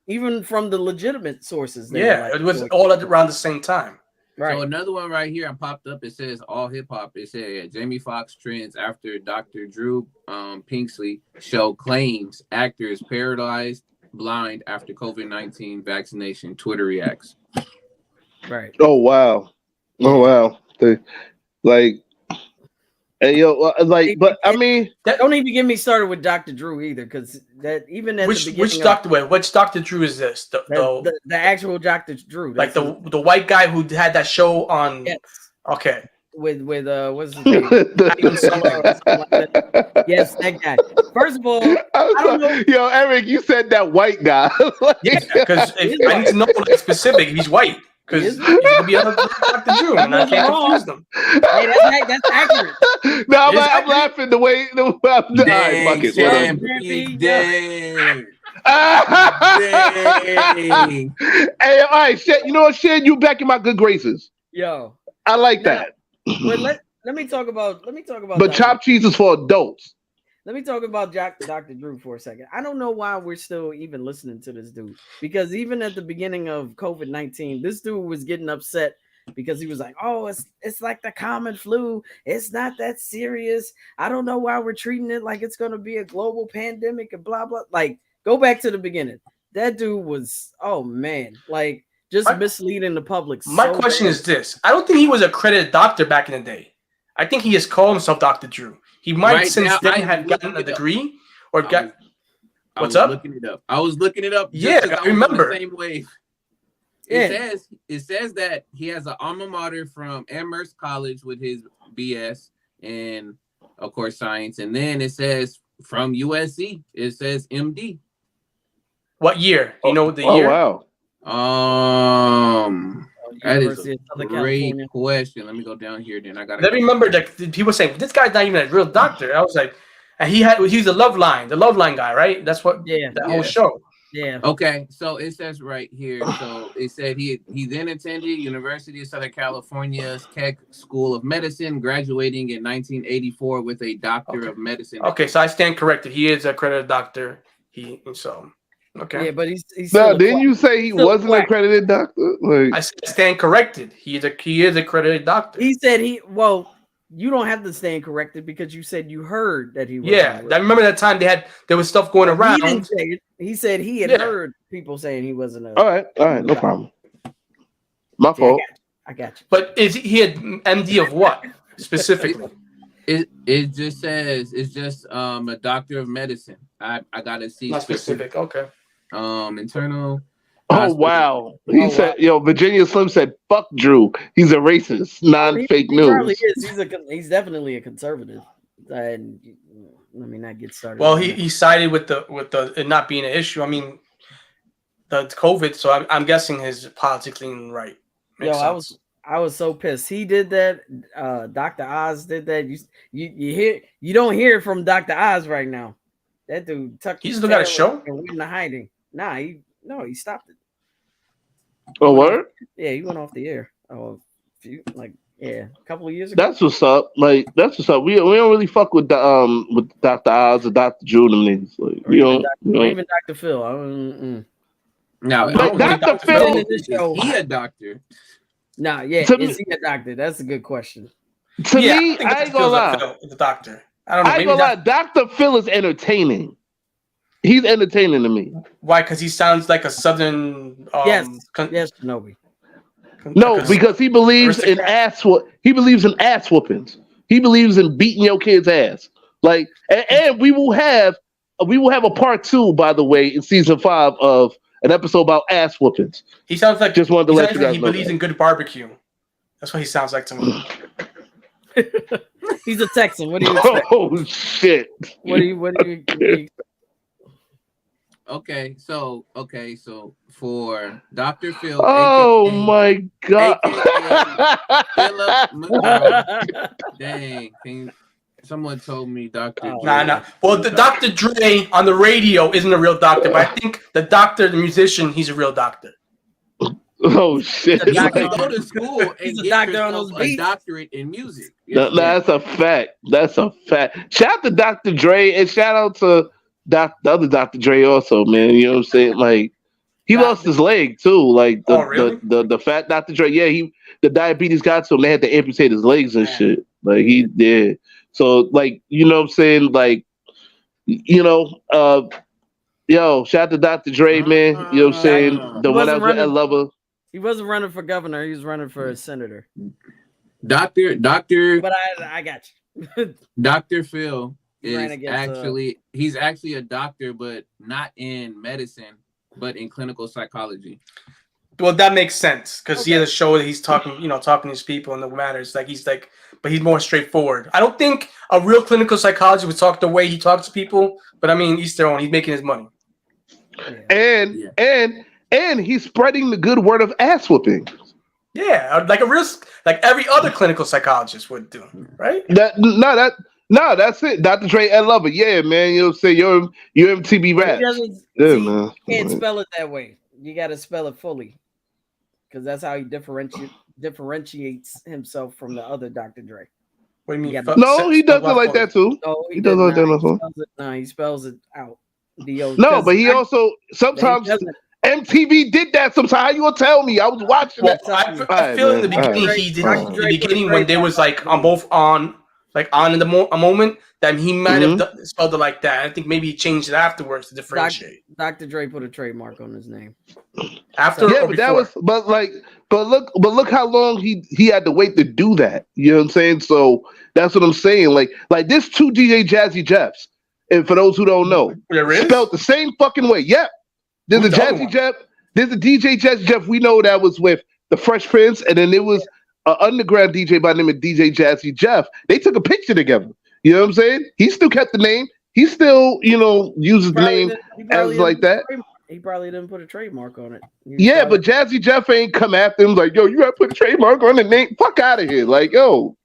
even from the legitimate sources. Yeah, it was all around the same time. Right. So another one right here, I popped up. It says all hip hop. It said Jamie Foxx trends after Dr. Drew Pinksley show claims actor is paralyzed blind after COVID-19 vaccination. Twitter reacts. Right. Oh wow. Oh wow. Like, hey yo, like, but I mean, don't even get me started with Dr. Drew either, because that even at the beginning which Dr. Drew is this? The actual Dr. Drew, like the white guy who had that show on. Yes. Okay. With what's his name? Yes, that guy. First of all, I don't know. Yo, Eric, you said that white guy. Yeah, because I need to know like specific. He's white. Because you could be other Dr. Drew, and I can't confuse them. Hey, that's accurate. No, I'm laughing the way. Dang, dang. Hey, all right, Shed, you know what, Shed? You back in my good graces. Yo, I like that. But let me talk about. But chopped cheese is for adults. Let me talk about Dr. Drew for a second. I don't know why we're still even listening to this dude, because even at the beginning of COVID-19, this dude was getting upset because he was like, "Oh, it's like the common flu. It's not that serious. I don't know why we're treating it like it's going to be a global pandemic and blah blah." Like, go back to the beginning. That dude was, oh man, like just misleading the public. My question is this: I don't think he was a accredited doctor back in the day. I think he just called himself Dr. Drew. He might since then have gotten a degree or got. What's up? I was looking it up. Yeah, I remember. The same way. Yeah. It says that he has an alma mater from Amherst College with his BS and of course science, and then it says from USC. It says MD. What year? You know the year? Oh wow. That is University a of great California. question. Let me go down here. Then I got. I remember that people saying this guy's not even a real doctor. I was like, and he's the love line guy, right? That's what. Yeah. That whole show. Yeah. Okay, so it says right here. So it said he then attended University of Southern California's Keck School of Medicine, graduating in 1984 with a Doctor of Medicine. Okay, so I stand corrected. He is a accredited doctor. Okay. Yeah, but he's no, didn't you say he wasn't an accredited doctor? Like, I stand corrected. He is a accredited doctor. He said you don't have to stand corrected because you said you heard that he was. Yeah, I remember that time there was stuff going around. He didn't say it. He said he had heard people saying he wasn't a. All right, no problem. My fault. I got you. But he had MD of what specifically? It just says it's just a doctor of medicine. I gotta see Not specific. Okay. Internal. Oh wow! He said, "Yo, Virginia Slim said, fuck Drew. He's a racist, non-fake news." He probably is. He's definitely a conservative. And let me not get started. Well, he sided with the it not being an issue. I mean, the COVID. So I'm guessing his politically right. Makes sense. I was so pissed. He did that. Dr. Oz did that. You don't hear from Dr. Oz right now. That dude tucked. He still got a show and went into hiding. Nah, he stopped it. Oh, what? Yeah, he went off the air. Oh, a couple of years ago. That's what's up. Like, that's what's up. We don't really fuck with Dr. Oz or Dr. Drew and them niggas. Like, even Dr. Phil. No, Dr. Phil. Is he a doctor? Nah, is he a doctor? That's a good question. To me, I ain't gonna lie. The doctor. I don't know. I ain't gonna lie. Dr. Phil is entertaining. He's entertaining to me. Why? Because he sounds like a southern. Yes, Nobi. No, because he believes in he believes in ass whoopings. He believes in beating your kid's ass. Like, and we will have a part 2, by the way, in season 5 of an episode about ass whoopings. He sounds like just wanted to let you guys know. He believes that. in good barbecue. That's what he sounds like to me. He's a Texan. What do you expect? Oh shit! What do you? Okay, so for Dr. Phil. Oh AKA, my god! Philip Dang, someone told me Dr. Nah. Well, the Dr. Dre on the radio isn't a real doctor, but I think the musician, he's a real doctor. Oh shit! You can go to school and get doctor on those a doctorate in music. That's a fact. That's a fact. Shout out to Dr. Dre and shout out to the other Dr. Dre also, man. You know what I'm saying? Like, He lost his leg too. Like really? the fat Dr. Dre. Yeah, the diabetes got to him. They had to amputate his legs and shit. Like he did. So like you know what I'm saying? Like yo, shout out to Dr. Dre, man. You know what I'm saying? The one that was with Lover. He wasn't running for governor. He was running for a senator. Doctor. But I got you. Dr. Phil is he's actually a doctor, but not in medicine, but in clinical psychology. Well, that makes sense because he has a show that he's talking to these people and the matters. But he's more straightforward. I don't think a real clinical psychologist would talk the way he talks to people. But I mean, each their own. He's making his money. And he's spreading the good word of ass whooping. Yeah, like every other clinical psychologist would do, right? That's it. Dr. Dre and Lover. Yeah, man. You know what I'm saying? Your MTV rap. You can't spell it that way. You got to spell it fully. Because that's how he differentiates himself from the other Dr. Dre. What do you mean? No, he does it like that too. No, he does it like that. No, he spells it out. No, but he also sometimes MTV did that. Sometimes how you gonna tell me? I was watching that. I feel in the beginning he did. In the beginning when they was like on both on in a moment that he might have spelled it like that. I think maybe he changed it afterwards to differentiate. Dr. Dre put a trademark on his name. After, yeah, but look how long he had to wait to do that. You know what I'm saying? So that's what I'm saying. Like this two DJ Jazzy Jeffs. And for those who don't know, spelled the same fucking way. Yep. There's a Jazzy Jeff. There's a DJ Jazzy Jeff. We know that was with the Fresh Prince, and then there was an underground DJ by the name of DJ Jazzy Jeff. They took a picture together. You know what I'm saying? He still kept the name. He still, uses the name as like that. He probably didn't put a trademark on it. Yeah, but Jazzy Jeff ain't come after him like, yo, you gotta put a trademark on the name. Fuck out of here. Like, yo.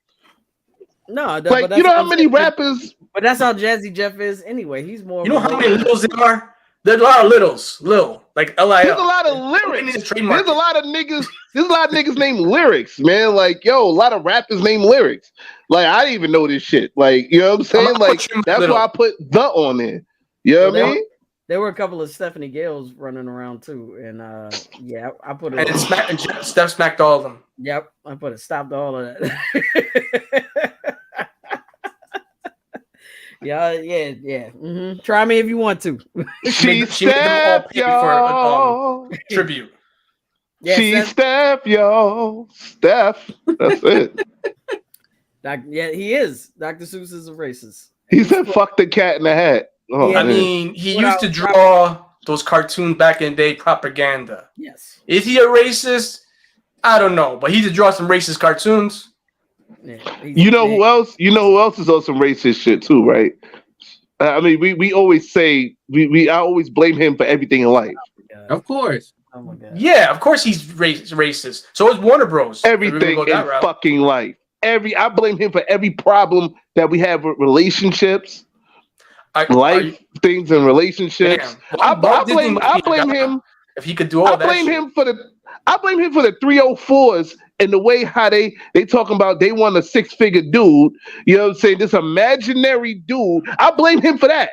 No, like, you know how many rappers. But that's how Jazzy Jeff is anyway. He's more. You know how many littles there are? There's a lot of littles. Like L.I.L. There's a lot of lyrics. There's a lot of niggas named Lyrics, man. Like, yo, a lot of rappers named Lyrics. Like, I didn't even know this shit. Like, you know what I'm saying? Like, that's why I put the on there. You know what I mean? There were a couple of Stephanie Gales running around too, and I put it. And Steph smacked all of them. Yep, I put it. Stopped all of that. Yeah. Mm-hmm. Try me if you want to. She Steph, y'all. For tribute. Yeah, she Steph, y'all. Steph. That's it. He is. Dr. Seuss is a racist. He said, "Fuck the cat in the hat." Oh, I mean, he used to draw those cartoons back in the day, propaganda. Yes. Is he a racist? I don't know, but he used to draw some racist cartoons. Yeah, you know who else? You know who else is on some racist shit too, right? I mean, we always say I always blame him for everything in life. Of course. Oh my God. Yeah, of course he's racist. So is Warner Bros. Everything in fucking life. I blame him for every problem that we have with relationships, things and relationships. I blame him. If he could do all that, I blame him for the 304s and the way how they talking about they want a 6-figure dude. You know what I'm saying? This imaginary dude. I blame him for that.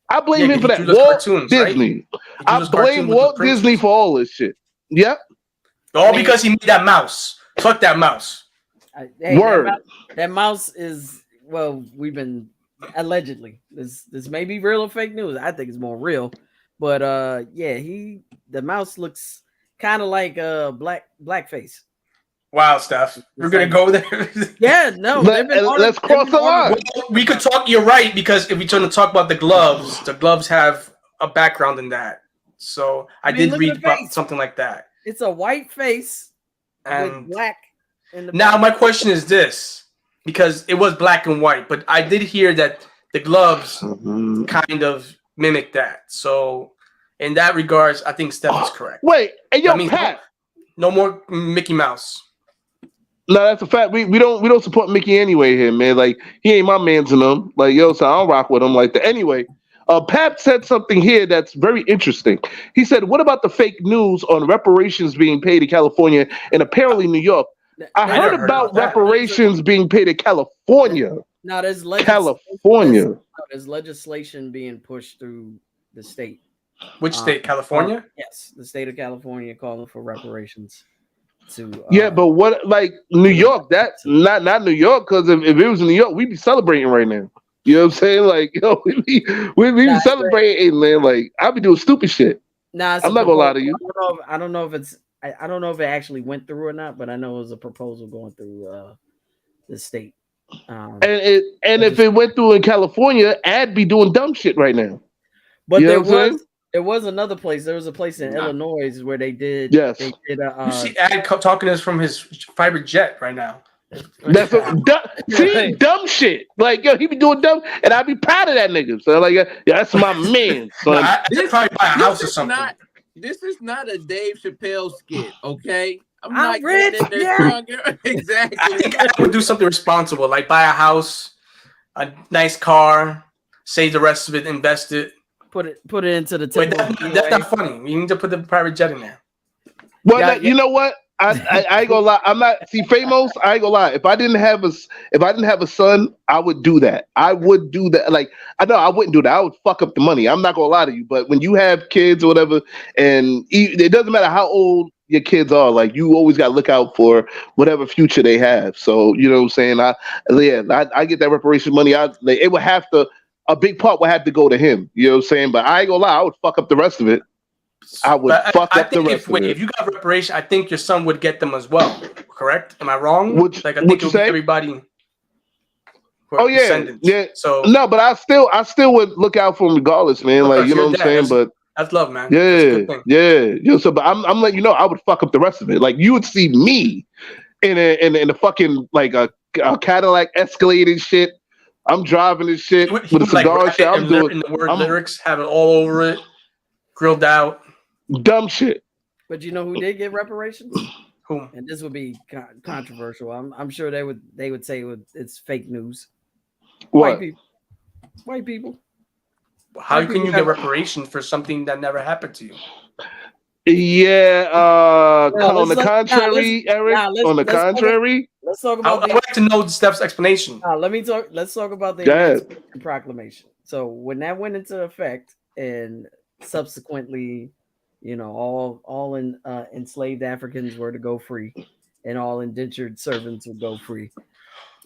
I blame him for that. Walt Disney. Right? I blame Walt Disney for all this shit. Yep. All because he made that mouse. Fuck that mouse. Word. That mouse is, well, we've been allegedly. This may be real or fake news. I think it's more real. But the mouse looks kind of like blackface. Wow, Steph. We're gonna go there. Yeah, no. Let's cross the line. We could talk. You're right, because if we're trying to talk about the gloves have a background in that. So I did read about something like that. It's a white face with black in the now my question is this, because it was black and white, but I did hear that the gloves kind of mimic that. So in that regards, I think Steph is correct. Wait, hey, yo, Pat. No more Mickey Mouse. No, that's a fact. We don't support Mickey anyway here, man. Like, he ain't my man's in them. Like, yo, so I don't rock with him like that. Anyway, Pat said something here that's very interesting. He said, what about the fake news on reparations being paid to California and apparently New York? I heard about reparations being paid to California. No, there's California. There's legislation being pushed through the state. Which state? California? Yes, the state of California calling for reparations to. Yeah, but what like New York? That not New York, because if it was in New York, we'd be celebrating right now. You know what I'm saying? Like, yo, we'd be celebrating, man. Like, I'd be doing stupid shit. Nah, I'm not gonna lie to you. I don't know if it's. I don't know if it actually went through or not, but I know it was a proposal going through the state. And if it went through in California, I'd be doing dumb shit right now. But you know there was another place. There was a place in Illinois where they did. Yes. They did you see Ad talking to us from his fiber jet right now. That's dumb shit. Like, yo, he be doing dumb, and I be proud of that nigga. So like, yeah, that's my man. Son. I probably buy a house or something. This is not a Dave Chappelle skit, okay? I'm not rich. Yeah. Exactly. I think I would do something responsible, like buy a house, a nice car, save the rest of it, invest it, put it into the. Wait, that's not funny. You need to put the private jet in there. Well, you know what? I ain't gonna lie. I'm not Famos. I ain't gonna lie. If I didn't have a son, I would do that. I would do that. Like, I know I wouldn't do that. I would fuck up the money. I'm not gonna lie to you. But when you have kids or whatever, and it doesn't matter how old your kids are, like, you always gotta look out for whatever future they have. So you know what I'm saying? I get that reparation money. It would have to. A big part would have to go to him. You know what I'm saying? But I ain't gonna lie. I would fuck up the rest of it. I would fuck up the rest of it. If you got reparation, I think your son would get them as well. Correct? Am I wrong? I think it would be everybody. Oh yeah. So no, but I still would look out for him regardless, man. Like, you know what I'm saying? But that's love, man. Yeah. So, but I'm letting you know, I would fuck up the rest of it. Like, you would see me in a fucking like a Cadillac Escalade and shit. I'm driving this shit with a cigar and shit. I'm doing the word lyrics, have it all over it, grilled out. Dumb shit. But you know who did get reparations? Who? And this would be controversial. I'm sure they would say it's fake news. What? White people. How can you get reparations for something that never happened to you? Yeah. On the contrary, Eric. On the contrary. Let's talk about. I'd like to know Steph's explanation. Let's talk about the proclamation. So when that went into effect, and subsequently, you know, all enslaved Africans were to go free, and all indentured servants would go free.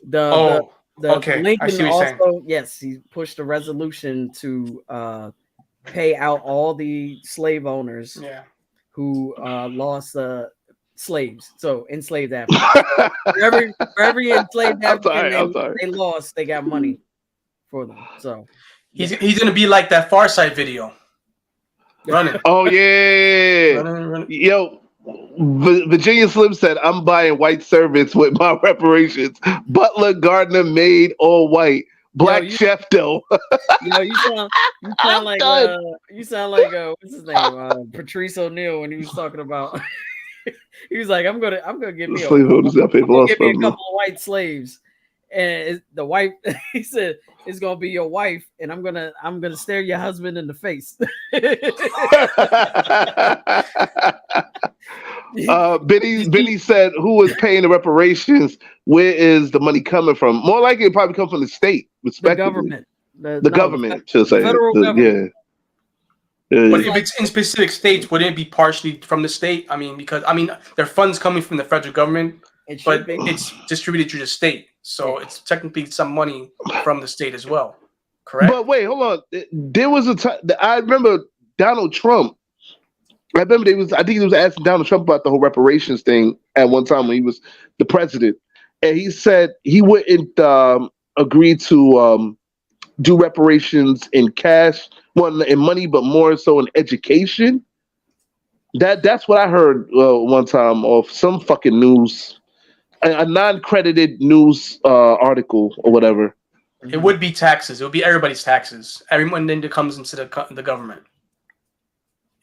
Lincoln also, yes, he pushed a resolution to pay out all the slave owners who lost slaves. So enslaved Africans. for every enslaved African they lost, they got money for them. So he's gonna be like that Far Side video. Running. Oh yeah. Running. Yo, Virginia Slim said, "I'm buying white servants with my reparations. Butler, gardener, maid, all white. Black chef though." You sound like what's his name? Patrice O'Neal, when he was talking about. He was like, "I'm gonna give me a couple of white slaves." And the wife, he said, "It's gonna be your wife, and I'm gonna stare your husband in the face." Benny said, "Who was paying the reparations? Where is the money coming from? More likely, it probably come from the state, respectively. The government, the government, should say, federal government. Yeah. But if it's in specific states, wouldn't it be partially from the state? I mean, because there are funds coming from the federal government, but it's distributed through the state. So it's technically some money from the state as well, correct? But wait, hold on. There was a time I remember Donald Trump. I think he was asking Donald Trump about the whole reparations thing at one time when he was the president, and he said he wouldn't agree to do reparations in cash, in money, but more so in education. That's what I heard one time off some fucking news. A non-credited news article or whatever. It would be taxes. It would be everybody's taxes. Everyone then comes into the government.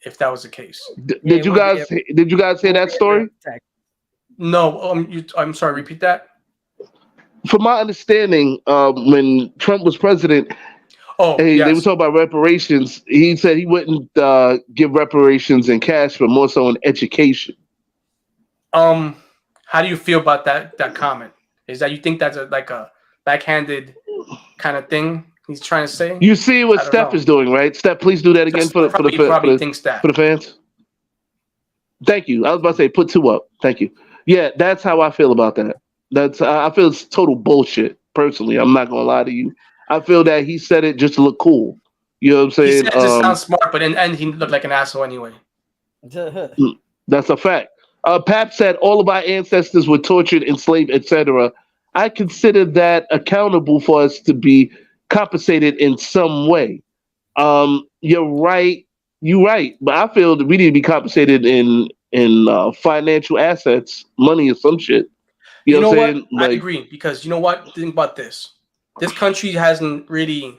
If that was the case. Did you guys hear that story? No. I'm sorry. Repeat that. From my understanding, when Trump was president, they were talking about reparations. He said he wouldn't give reparations in cash, but more so in education. How do you feel about that comment? Is that you think that's like a backhanded kind of thing? He's trying to say. You see what Steph is doing, right? Steph, please do that again for the Thank you. I was about to say put 2 up. Thank you. Yeah, that's how I feel about that. I feel it's total bullshit. Personally, I'm not gonna lie to you. I feel that he said it just to look cool. You know what I'm saying? He said it to sound smart, but in the end, he looked like an asshole anyway. That's a fact. Pap said all of our ancestors were tortured, enslaved, etc. I consider that accountable for us to be compensated in some way. You're right. You're right. But I feel that we need to be compensated in financial assets, money or some shit. You know what? I agree, because you know what? Think about this. This country hasn't really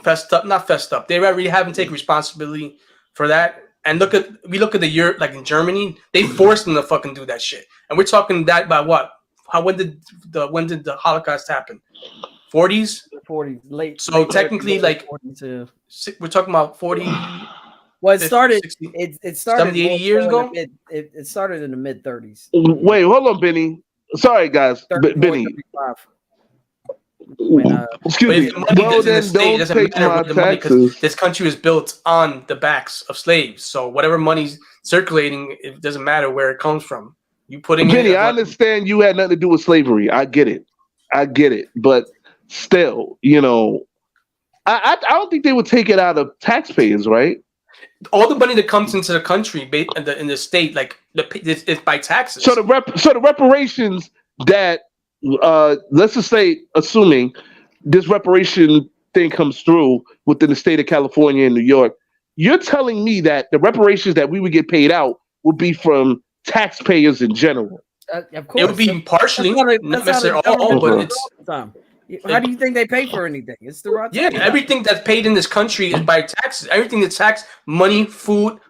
not fessed up. They really haven't taken responsibility for that. And we look at the year, like in Germany, they forced them to fucking do that shit. And we're talking that by what? When did the Holocaust happen? 40s? 40s, late. So technically, like, we're talking about 40. Well, it started. 60, it started 70, 80 years ago. It started in the mid 30s. Wait, hold on, Benny. Sorry, guys, Benny. Excuse me. Well, then don't take my taxes. This country was built on the backs of slaves. So whatever money's circulating, it doesn't matter where it comes from. You putting Benny, I understand you had nothing to do with slavery. I get it. But still, you know, I don't think they would take it out of taxpayers, right? All the money that comes into the country in the state, like it's by taxes. So the reparations that let's just say, assuming this reparation thing comes through within the state of California and New York, you're telling me that the reparations that we would get paid out would be from taxpayers in general? Of course. It would be partially, not necessarily all, but it's. How do you think they pay for anything? It's the raw. Yeah, everything that's paid in this country is by taxes. Everything that's taxed, money, food,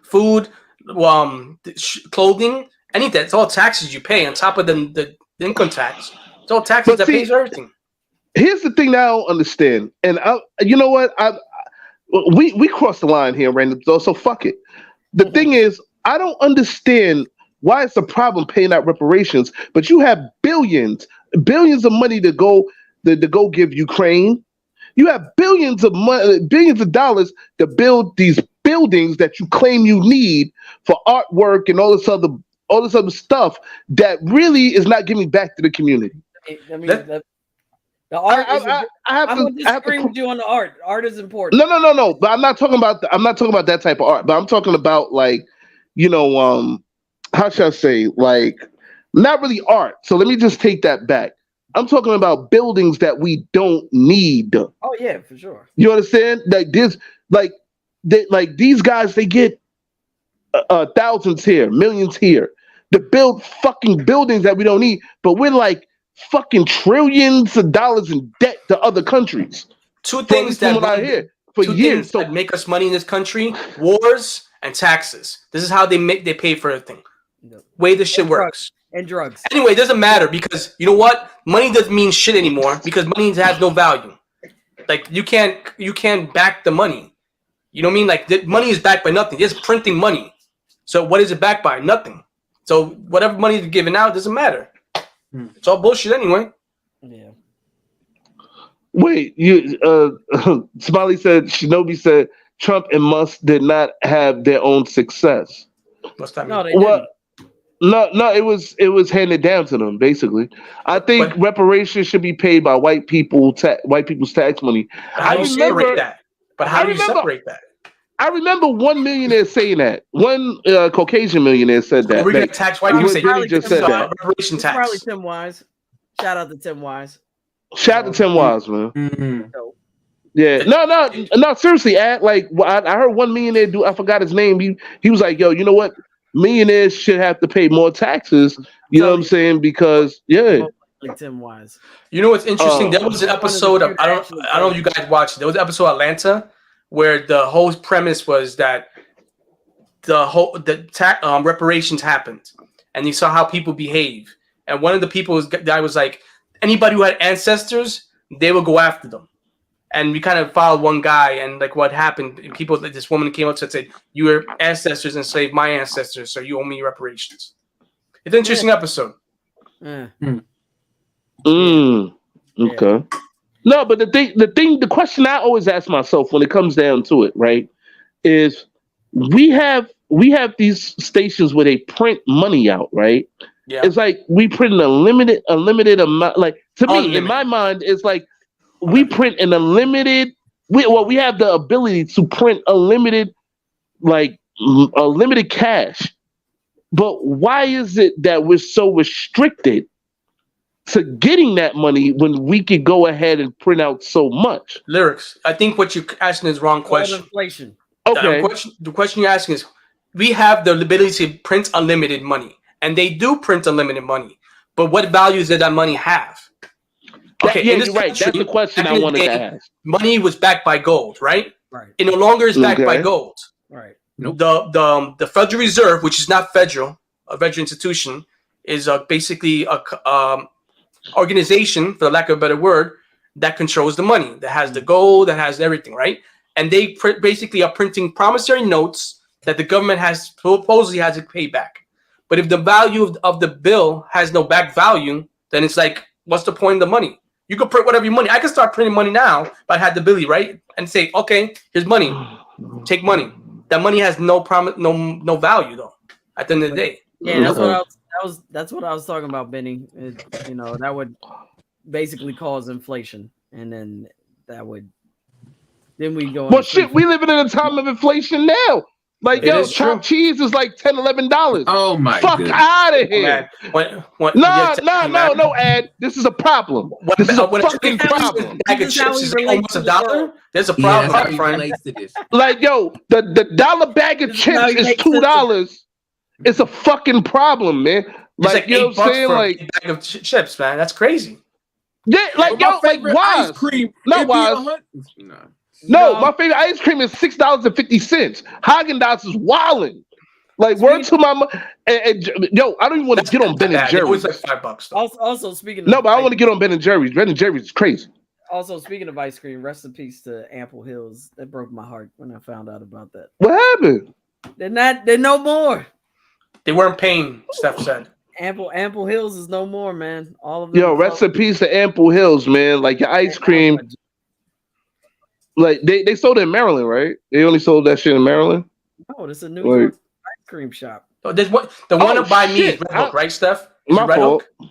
clothing, anything. It's all taxes you pay on top of the income tax. It's all taxes that pays for everything. Here's the thing that I don't understand, and you know what? We crossed the line here, Randumb. So fuck it. The thing is, I don't understand why it's a problem paying out reparations, but you have billions of money to go give Ukraine. You have billions of dollars to build these buildings that you claim you need for artwork and all this other stuff that really is not giving back to the community. I mean, the art. I'm going to disagree with you on the art. Art is important. No. But I'm not talking about that type of art. But I'm talking about, like, you know, how should I say, like, not really art. So let me just take that back. I'm talking about buildings that we don't need. Oh yeah, for sure. You understand? Like this, like these guys, they get thousands here, millions here to build fucking buildings that we don't need, but we're like fucking trillions of dollars in debt to other countries. Two things that make us money in this country: wars and taxes. This is how they pay for everything. Way this shit works. And drugs. Anyway, it doesn't matter, because you know what? Money doesn't mean shit anymore, because money has no value. Like you can't back the money. You know what I mean? Like the money is backed by nothing. It's printing money. So what is it backed by? Nothing. So whatever money is given out doesn't matter. It's all bullshit anyway. Yeah. Wait, Smiley said, Shinobi said Trump and Musk did not have their own success. What's that mean? No, they didn't. No, it was handed down to them, basically. I think reparations should be paid by white people's tax money. How do you separate that? But how do you separate that? I remember one millionaire saying that. One Caucasian millionaire said that. We're going to tax white people. Really just said that. Reparation tax. Probably Tim Wise. Shout out to Tim Wise. Shout out to Tim Wise, man. Mm-hmm. Yeah, no. Seriously, like I heard one millionaire I forgot his name. He was like, "Yo, you know what? Millionaires should have to pay more taxes." You know what I'm saying? Because like Tim Wise. You know what's interesting? There was an episode of I don't know if you guys watched it. There was an episode of Atlanta where the whole premise was that reparations happened, and you saw how people behave. And one of the guy was like, anybody who had ancestors, they would go after them. And we kind of followed one guy, and like what happened, this woman came up to and said, your ancestors enslaved my ancestors, so you owe me reparations. It's an interesting episode. Okay. No, but the question I always ask myself when it comes down to it, right, is we have these stations where they print money out, right? Yeah. It's like we print a limited amount. Like to me, in my mind, it's like we print an unlimited. We have the ability to print unlimited, like limited cash. But why is it that we're so restricted to getting that money when we could go ahead and print out so much? Lyrics. I think what you're asking is the wrong question. Inflation. Okay. The question you're asking is, we have the ability to print unlimited money, and they do print unlimited money. But what values did that money have? Okay, yeah, you're right. That's the question I wanted to ask. Money was backed by gold, right? Right. It no longer is backed by gold. Right. Nope. The Federal Reserve, which is not federal, a federal institution, is basically a organization, for the lack of a better word, that controls the money, that has the gold, that has everything, right? And they basically are printing promissory notes that the government has supposedly has to pay back. But if the value of the bill has no back value, then it's like, what's the point of the money? You can print whatever your money. I can start printing money now if I had the ability, right? And say, okay, here's money. Take money. That money has no no value though. At the end of the day. Yeah, that's what I was talking about, Benny. That would basically cause inflation, and then we go. Well, shit, we living in a time of inflation now. Like, chopped cheese is like $10, $11. Oh my! Fuck out of here! No, Ed. This is a problem. This is a fucking problem. Bag of chips is almost $1. There's a problem, my friend. Like, the dollar bag of chips is $2. It's a fucking problem, man. Like, you know what I'm saying? Like, a bag of chips, man. That's crazy. Yeah, like, why? Ice cream. Not why. No, my favorite ice cream is $6.50. Haagen-Dazs is wilding. Like, word to my and I don't even want to get on Ben and Jerry's. It was like $5. Also, speaking of but I want to get on Ben and Jerry's. Ben and Jerry's is crazy. Also, speaking of ice cream, rest in peace to Ample Hills. That broke my heart when I found out about that. What happened? They're no more. They weren't paying, Steph said. Ample Hills is no more, man. All of them. Rest in peace to Ample Hills, man. Like, your ice cream. Like, they sold it in Maryland, right? They only sold that shit in Maryland? No, it's a New York ice cream shop. Oh, there's one. The one by me is Red Hook, right, Steph? My Red fault. Hook?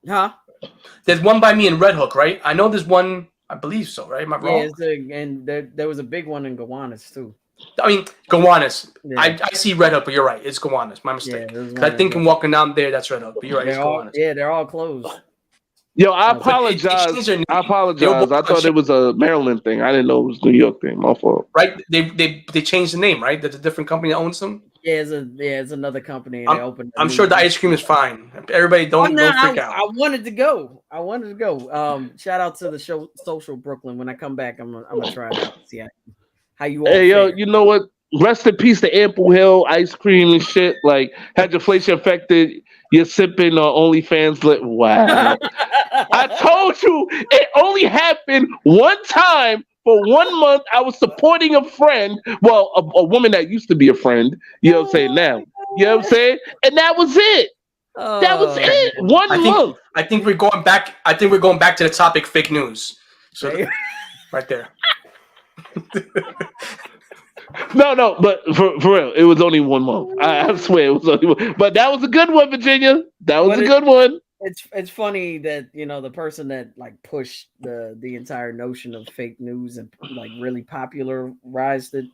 Huh? There's one by me in Red Hook, right? I know there's one. I believe so, right? Am I wrong? Yeah, and there was a big one in Gowanus too. I mean, Gowanus. Yeah. I see Red Hook, but you're right. It's Gowanus. My mistake. I think I'm walking down there. That's Red Hook, but you're right. It's Gowanus. They're all closed. I apologize. I thought it was a Maryland thing. I didn't know it was a New York thing. My fault. Right? They changed the name, right? There's a different company that owns them. Yeah, it's another company. And they opened. I'm sure the ice cream is fine. Everybody don't freak out. I wanted to go. Shout out to the Social Brooklyn. When I come back, I'm gonna try it out. See how you all. Hey, you know what? Rest in peace to Ample Hill ice cream and shit. Like, had inflation affected you're sipping on OnlyFans? Wow. I told you it only happened one time for 1 month. I was supporting a friend. Well, a woman that used to be a friend. You know what I'm saying now? You know what I'm saying? And that was it. That was it. 1 month. I think we're going back. I think we're going back to the topic fake news. So right there. No, but for real, it was only 1 month. I swear it was only 1 month. But that was a good one, Virginia. That was a good one. It's funny that the person that like pushed the entire notion of fake news and like really popularized it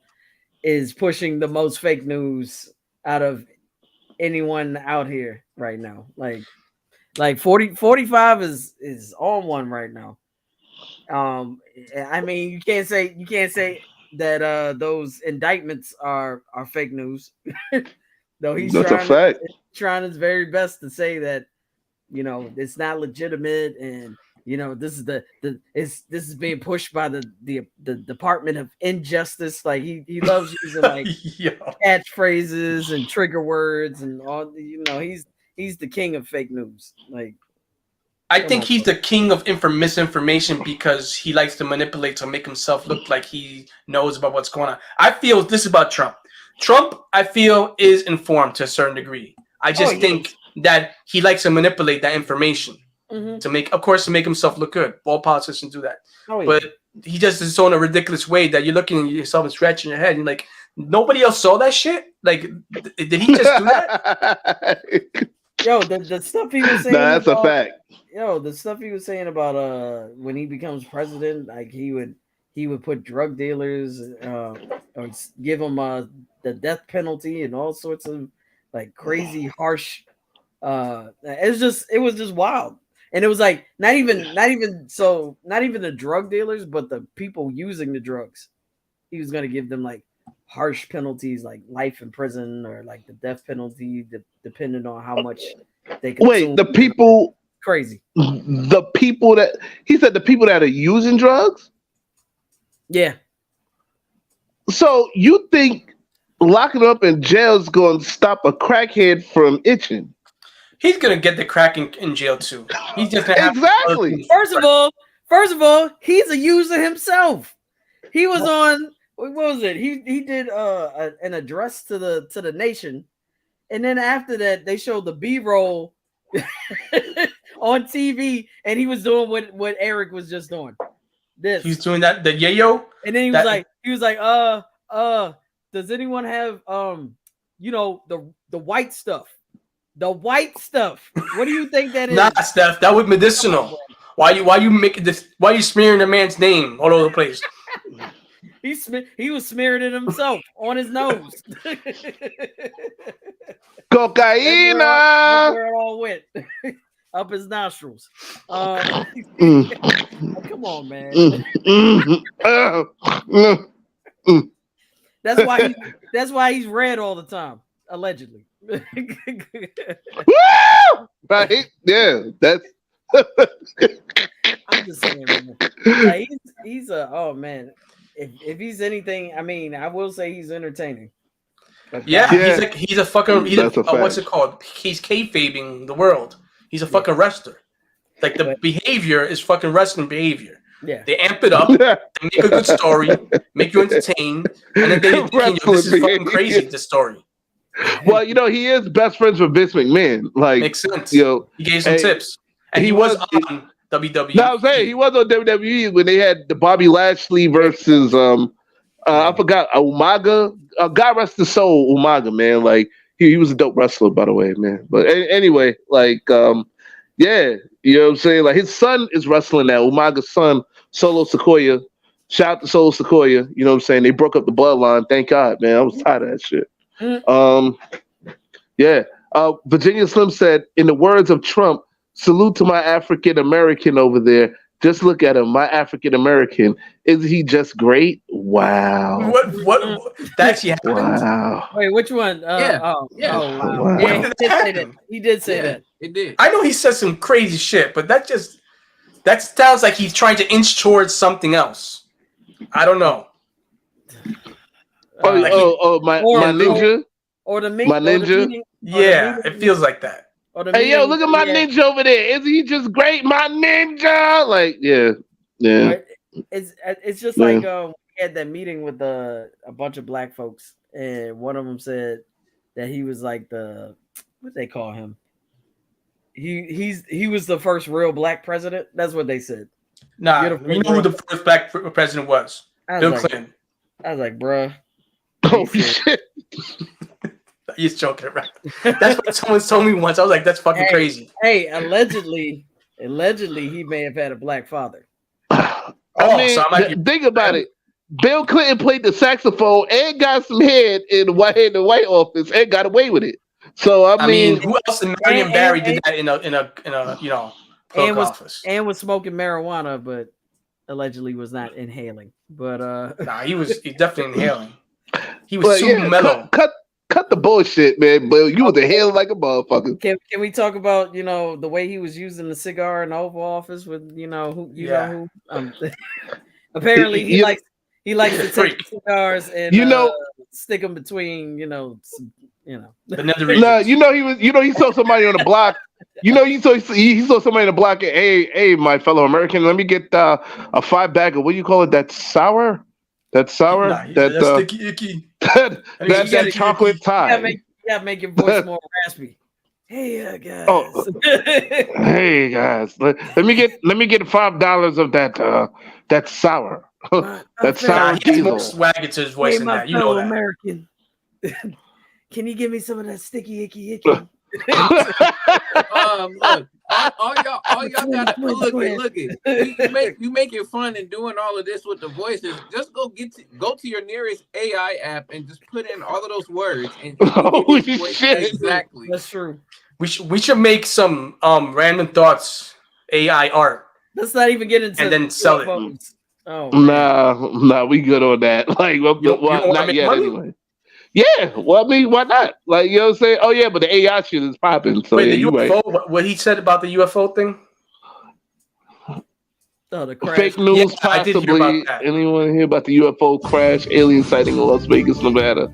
is pushing the most fake news out of anyone out here right now. Like 45 is on one right now. I mean, you can't say that those indictments are fake news. Though he's trying his very best to say that it's not legitimate, and this is this is being pushed by the Department of Injustice. Like he loves using like catchphrases and trigger words and all. He's the king of fake news. Like, I think he's the king of misinformation because he likes to manipulate to make himself look like he knows about what's going on. I feel this is about Trump. Trump, I feel, is informed to a certain degree. I just think that he likes to manipulate that information. to make himself look good. All politicians do that. Oh, yeah. But he just is so in a ridiculous way that you're looking at yourself and scratching your head and like nobody else saw that shit. Like, did he just do that? Yo, the stuff he was saying. Nah, that's a fact. Yo, the stuff he was saying about when he becomes president, like he would put drug dealers or give them the death penalty and all sorts of like crazy harsh. It was just wild. And it was like not even the drug dealers, but the people using the drugs. He was gonna give them like harsh penalties, like life in prison or like the death penalty, depending on how much they consume. Wait, the people crazy. The people that he said the people that are using drugs. Yeah. So you think locking up in jail is going to stop a crackhead from itching? He's gonna get the crack in jail too. He's just gonna exactly. First of all, he's a user himself. He was on what was it? He did an address to the nation, and then after that they showed the B-roll on TV, and he was doing what Eric was just doing. This he's doing that the yayo, and then he was like, does anyone have the white stuff? The white stuff. What do you think that is? Nah, Steph, that was medicinal. Why you making this? Why you smearing a man's name all over the place? He was smearing it himself on his nose. Cocaine. That's where it all went. Up his nostrils. Come on, man. That's why he's red all the time, allegedly. Woo! Right? Yeah, that's. I'm just saying, man. Like, he's oh man. If he's anything, I mean, I will say he's entertaining. He's a fucking. What's it called? He's kayfabing the world. He's a fucking wrestler. Like the behavior is fucking wrestling behavior. Yeah, they amp it up, they make a good story, make you entertained, and then they think, this is fucking crazy. This story. Well, he is best friends with Vince McMahon. Like, makes sense. He gave some tips, and he was on WWE. No, I'm saying he was on WWE when they had the Bobby Lashley versus I forgot Umaga. God rest his soul, Umaga, man. Like he was a dope wrestler, by the way, man. But anyway, like yeah, you know what I'm saying? Like his son is wrestling now. Umaga's son, Solo Sikoa. Shout out to Solo Sikoa. You know what I'm saying? They broke up the bloodline. Thank God, man. I was tired of that shit. Yeah. Virginia Slim said, in the words of Trump, salute to my African American over there. Just look at him, my African American. Is he just great? Wow. What? That actually happened? Wow. Wait, which one? Yeah. Oh, wow. Yeah, he did say that. It did. I know he said some crazy shit, but that sounds like he's trying to inch towards something else. I don't know. My ninja? Or the my ninja? Yeah, it feels like that. Hey, yo, look at my ninja over there. Is he just great? My ninja! Like, yeah. It's just like we had that meeting with a bunch of black folks, and one of them said that he was like what they call him? He was the first real black president. That's what they said. Nah, you know who the first black president was? Bill Clinton. I was like, bruh. Oh, shit. He's joking around. That's what someone told me once. I was like, that's fucking crazy. Hey, allegedly, he may have had a black father. Think about it. Bill Clinton played the saxophone and got some head in the White Office and got away with it. So I mean, who else than Marion Barry did that in a clerk office and was smoking marijuana, but allegedly was not inhaling. But nah, he's definitely inhaling. He was super mellow. Cut the bullshit, man. But you was inhaling like a motherfucker. Can we talk about the way he was using the cigar in the Oval Office with know who? Apparently he likes to take cigars and stick them between the he saw somebody on the block. He saw somebody on the block. And, hey, my fellow American, let me get a 5-bag of what do you call it? That's sour. That's sour. Nah, that's sticky icky. That chocolate tie. You gotta make your voice more raspy. Hey guys. Oh, hey guys, let me get $5 of that sour that sour He has more diesel. swagger to his voice Hey, than my that. You know fellow that. American. Can you give me some of that sticky icky icky? Look, all y'all gotta look it. You make it fun and doing all of this with the voices. Just go to your nearest AI app and just put in all of those words and Holy shit. exactly. That's true. We should make some random thoughts AI art. Let's not even get into and then sell it. phones. Oh man. Nah, we good on that. Like, You don't wanna not make yet money? anyway. Yeah, well, I mean, why not? Like, you know what I'm saying? Oh yeah, but the AI shit is popping. So Wait, yeah, the you UFO. right. What he said about the UFO thing? Oh, the crash. Fake news, Yeah, I did hear about possibly. that. Anyone hear about the UFO crash, alien sighting in Las Vegas, Nevada?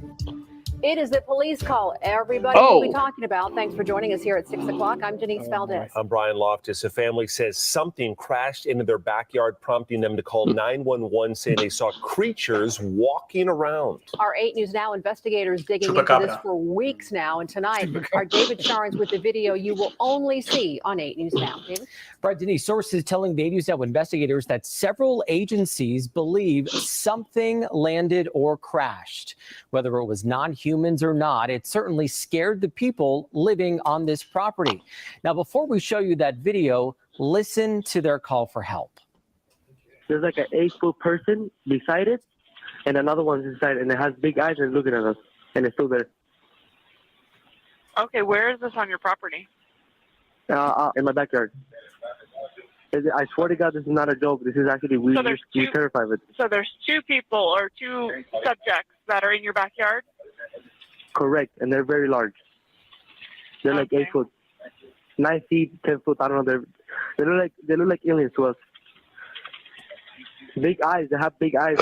It is the police call. Everybody will be talking about. Thanks for joining us here at 6 o'clock. I'm Denise Valdez. I'm Brian Loftus. A family says something crashed into their backyard, prompting them to call 911, saying they saw creatures walking around. Our 8 News Now investigators digging into this for weeks now. And tonight, our David Sharns with the video you will only see on 8 News Now. David? Right, Denise, sources telling the 8 News Now investigators that several agencies believe something landed or crashed. Whether it was non-humans or not, it certainly scared the people living on this property. Now, before we show you that video, listen to their call for help. There's like an 8-foot person beside it, and another one's inside, and it has big eyes and looking at us, and it's still there. Okay, where is this on your property? In my backyard. I swear to God, this is not a joke. This is actually we're terrified of it. So there's 2 people or 2 subjects that are in your backyard? Correct, and they're very large. They're like 8 foot, 9 feet, 10 foot. I don't know. They look like aliens to us. Big eyes. They have big eyes.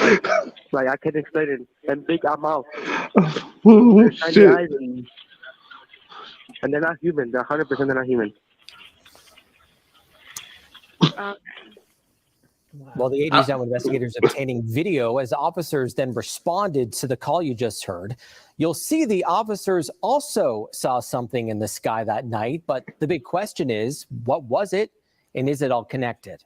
Like I can't explain it. And big mouth. Oh, shit. Eyes and they're not human. They're 100% they're not human. Well, the 8 News Now investigators obtaining video as officers then responded to the call you just heard. You'll see the officers also saw something in the sky that night, but the big question is, what was it, and is it all connected?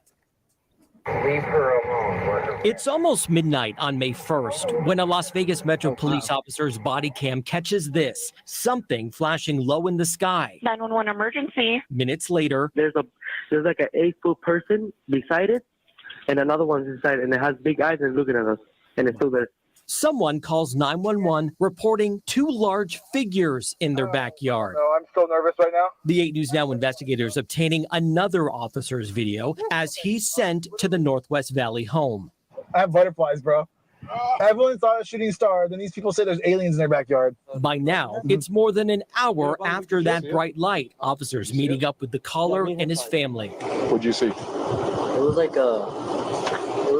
Leave her alone. It's almost midnight on May 1st when a Las Vegas Metro Police officer's body cam catches this, something flashing low in the sky. 911 emergency. Minutes later, there's like an 8-foot person beside it, and another one's inside, and it has big eyes and looking at us, and it's still there. Someone calls 911 reporting 2 large figures in their backyard. No, I'm still nervous right now. The 8 News Now investigators obtaining another officer's video as he's sent to the Northwest Valley home. I have butterflies, bro. Everyone saw a shooting star. Then these people say there's aliens in their backyard. By now, it's more than an hour after that bright light. Officers meeting up with the caller and his family. What'd you see? It was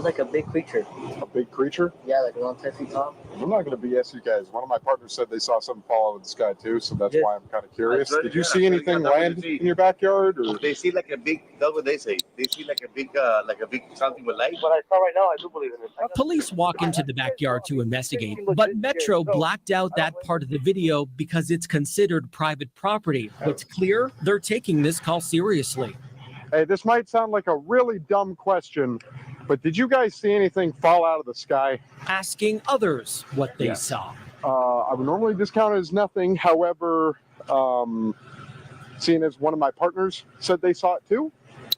like a big creature. A big creature? Yeah, like around 10 feet tall. I'm not going to BS you guys. One of my partners said they saw something fall out of the sky too, so that's why I'm kind of curious. Did you see anything land in your backyard? Or? They see like a big, that's what they say. They see like a big something with light. What I saw right now, I do believe in it. Police walk into the backyard to investigate, but Metro blacked out that part of the video because it's considered private property. What's clear, they're taking this call seriously. Hey, this might sound like a really dumb question, but did you guys see anything fall out of the sky? Asking others what they saw. I would normally discount it as nothing. However, seeing as one of my partners said they saw it too,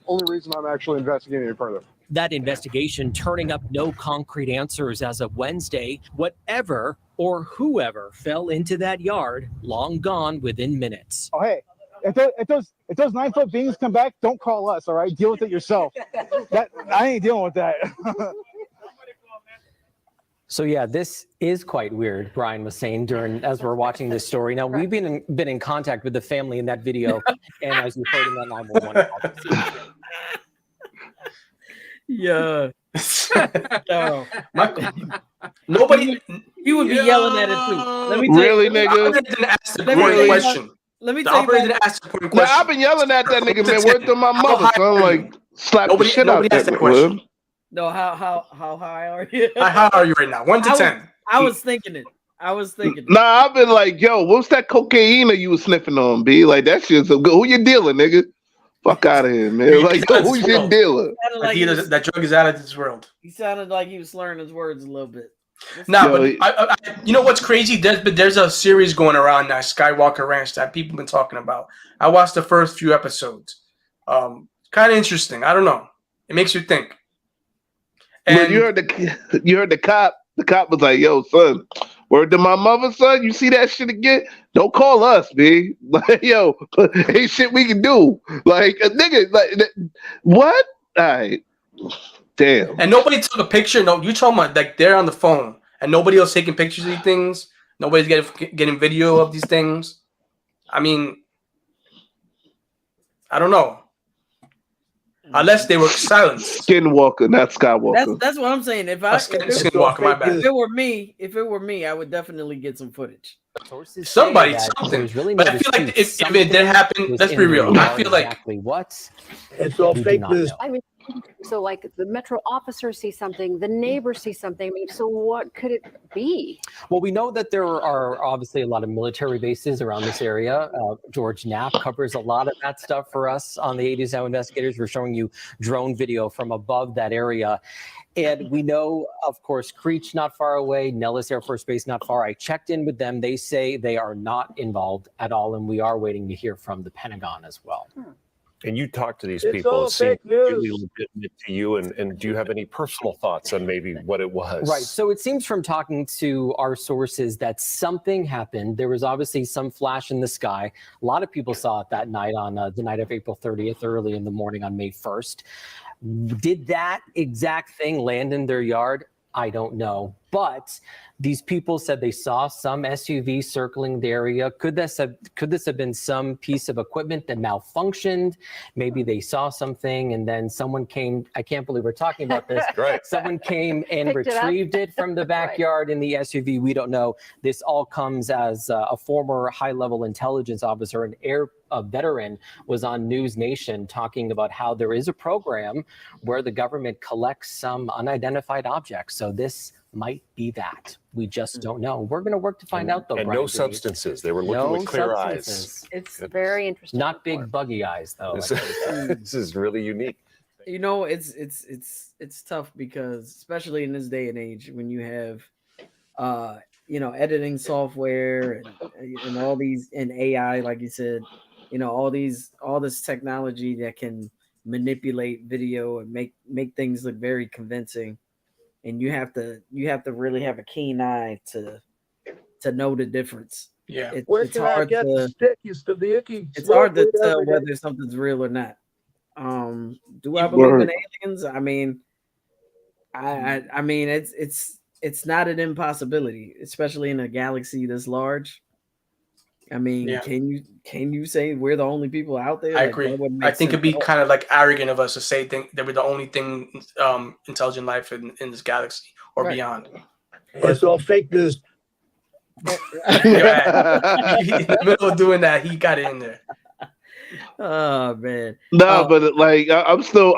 only reason I'm actually investigating it further. That investigation turning up no concrete answers as of Wednesday. Whatever or whoever fell into that yard, long gone within minutes. Oh, hey, if those 9-foot beings come back, don't call us, all right? Deal with it yourself. I ain't dealing with that. So yeah, this is quite weird, Brian was saying as we're watching this story. Now, we've been in contact with the family in that video, and as you heard in that 911 call. Yeah. No. Nobody. You would be yelling at it too. Let me tell Really, you. nigga? Didn't ask the point question. Let me The tell operator you. didn't ask the point Now, question. I've been yelling at that nigga, man. Word to my mother. So I'm like, slap the shit out Nobody that asked the nigga. question. man. No, how high are you? How are you right now? 1 to 10. I was thinking it. I was thinking. Nah, I've been like, yo, what's that cocaine you was sniffing on, B? Like that shit's so good. Who you dealing, nigga? Fuck out of here, man. Like, yo, who's your dealer? That drug is out of this world. He sounded like he was slurring his words a little bit. But you know what's crazy? There's a series going around now, Skywalker Ranch, that people have been talking about. I watched the first few episodes. Kind of interesting. I don't know. It makes you think. And you heard the cop. The cop was like, "Yo, son, word to my mother, son. You see that shit again? Don't call us, B. Like, yo, ain't shit we can do. Like, a nigga, like, what? All right, damn. And nobody took a picture. No, you talking about like they're on the phone and nobody else taking pictures of these things. Nobody's getting video of these things. I mean, I don't know. Unless they were silenced. Skinwalker, not Skywalker. That's what I'm saying. If it were me, I would definitely get some footage. Somebody, something. Really but I feel like if it did happen, let's be real. I feel like what? It's all fake news. I mean, so like the Metro officer sees something, the neighbor sees something. I mean, so what could it be? Well, we know that there are obviously a lot of military bases around this area. George Knapp covers a lot of that stuff for us on the 80s Now Investigators. We're showing you drone video from above that area. And we know, of course, Creech not far away, Nellis Air Force Base not far. I checked in with them. They say they are not involved at all, and we are waiting to hear from the Pentagon as well. And you talk to these It's people, all it seems fake news. really legitimate to you. And do you have any personal thoughts on maybe what it was? Right. So it seems from talking to our sources that something happened. There was obviously some flash in the sky. A lot of people saw it that night on the night of April 30th, early in the morning on May 1st. Did that exact thing land in their yard? I don't know. But these people said they saw some SUV circling the area. Could this have been some piece of equipment that malfunctioned? Maybe they saw something and then someone came. I can't believe we're talking about this. Right. Someone came and retrieved it from the backyard in the SUV. We don't know. This all comes as a former high-level intelligence officer, a veteran, was on News Nation talking about how there is a program where the government collects some unidentified objects. So this might be that. We just don't know. We're going to work to find out, though. And Brian no Green. Substances. They were looking with clear eyes. It's very interesting. Not big buggy eyes, though. This is really unique. You know, it's tough because especially in this day and age when you have editing software and all these and AI, like you said, all this technology that can manipulate video and make things look very convincing. And you have to really have a keen eye to know the difference. Yeah. Where it's can I hard get to the stickies to the icky? it's hard to tell whether something's real or not. Do I believe in aliens? I mean, I mean it's not an impossibility, especially in a galaxy this large. I mean, can you say we're the only people out there? I agree. I think it'd be kind of like arrogant of us to say that we're the only thing intelligent life in this galaxy or beyond. It's all fake news. In the middle of doing that, he got it in there. Oh man. No, but like I'm still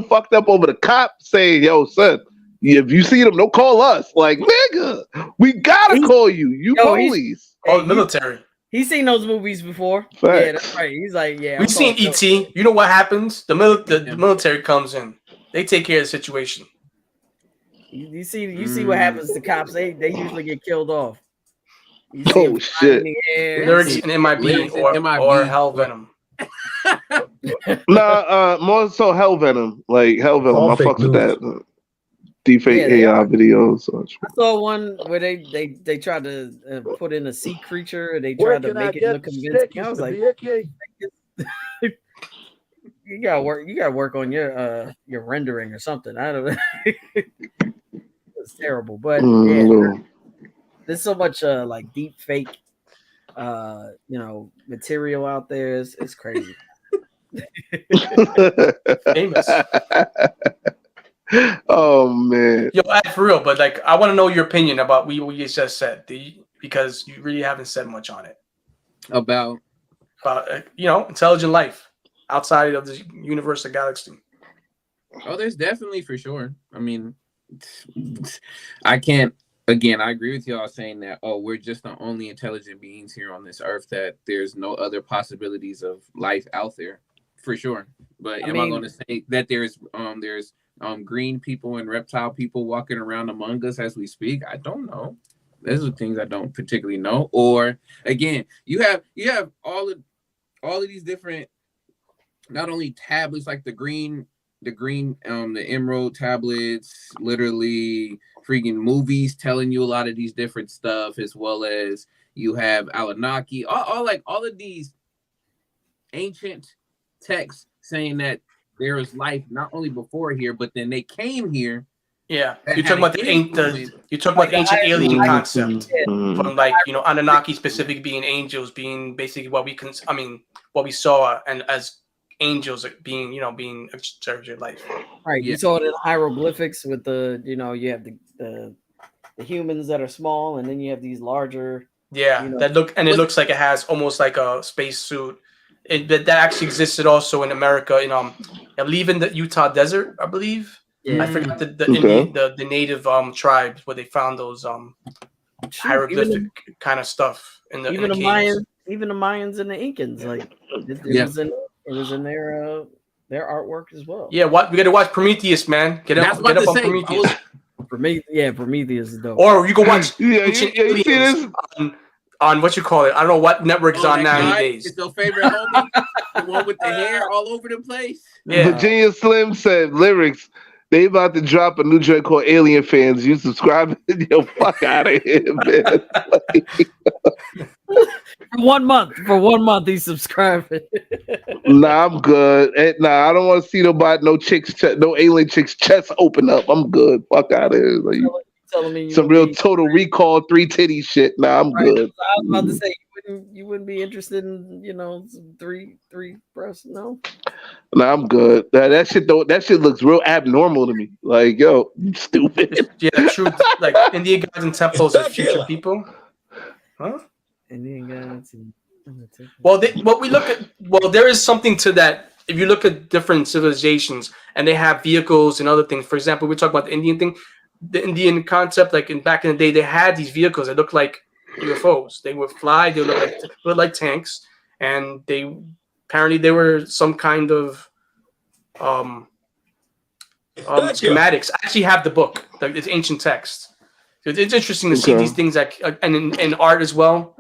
fucked up over the cop saying, "Yo, son, if you see them, don't call us." Like, nigga, we gotta call you. You police. Military. He's seen those movies before. Facts. Yeah, that's right. He's like, yeah. We've seen E.T. You know what happens? The military comes in. They take care of the situation. You see what happens to cops. They usually get killed off. Oh shit! Lyrics in MIB or Hell Venom. Nah, more so Hell Venom. Like Hell Venom. I fucks with that. Deepfake AI videos. I saw one where they tried to put in a sea creature. They tried to make it look convincing. I was like, you gotta work on your rendering or something. I don't know. It's terrible, but there's so much like deep fake material out there. It's crazy. Famous. Oh man. Yo, for real, but like I want to know your opinion about what you just said, because you really haven't said much on it. About intelligent life outside of the universe or galaxy. Oh, there's definitely for sure. I mean, I can't again, I agree with y'all saying that, oh, we're just the only intelligent beings here on this earth, that there's no other possibilities of life out there, for sure. But am I going to say that there's green people and reptile people walking around among us as we speak? I don't know. Those are things I don't particularly know. Or again, you have all of these different, not only tablets like the emerald tablets, literally freaking movies telling you a lot of these different stuff, as well as you have Anunnaki, all of these ancient texts saying that there is life not only before here, but then they came here. Yeah, you're talking about the ancient alien concept from, like, Anunnaki specific being angels, being basically what we saw and as angels being being extraordinary life. Right. You saw it in hieroglyphics with the you have the humans that are small, and then you have these larger. Yeah, that look, and it looks like it has almost like a space suit. That actually existed also in America, I believe in the Utah desert. I believe. Yeah. I forgot the native tribes where they found those hieroglyphic kind of stuff in the Mayans, even the Mayans and the Incans, like it was in their artwork as well. Yeah, we got to watch Prometheus, man. Get up on Prometheus. Prometheus is dope. Or you can watch Ancient Aliens on what you call it. I don't know what network is on nowadays. It's your favorite homie, the one with the hair all over the place. Yeah. Virginia Slim said, lyrics, they about to drop a new joint called Alien Fans. You subscribe? Yo, fuck out of here, man. For 1 month, he's subscribing. Nah, I'm good. Nah, I don't want to see no alien chicks' chest open up. I'm good. Fuck out of here. Like, telling me some real Total Recall 3 titty shit. Nah, I'm good. I was about to say you wouldn't be interested in some three breasts, no? Nah, I'm good. That shit looks real abnormal to me. Like, yo, you stupid. Yeah, true. Like Indian gods and temples are future people. Huh? Indian gods. Well, there is something to that. If you look at different civilizations and they have vehicles and other things, for example, we talk about the Indian thing, the Indian concept. Like back in the day, they had these vehicles that looked like UFOs. They would fly. They look like tanks, and apparently they were some kind of schematics. I actually have the book. It's ancient text. So it's interesting to see these things, like and in art as well.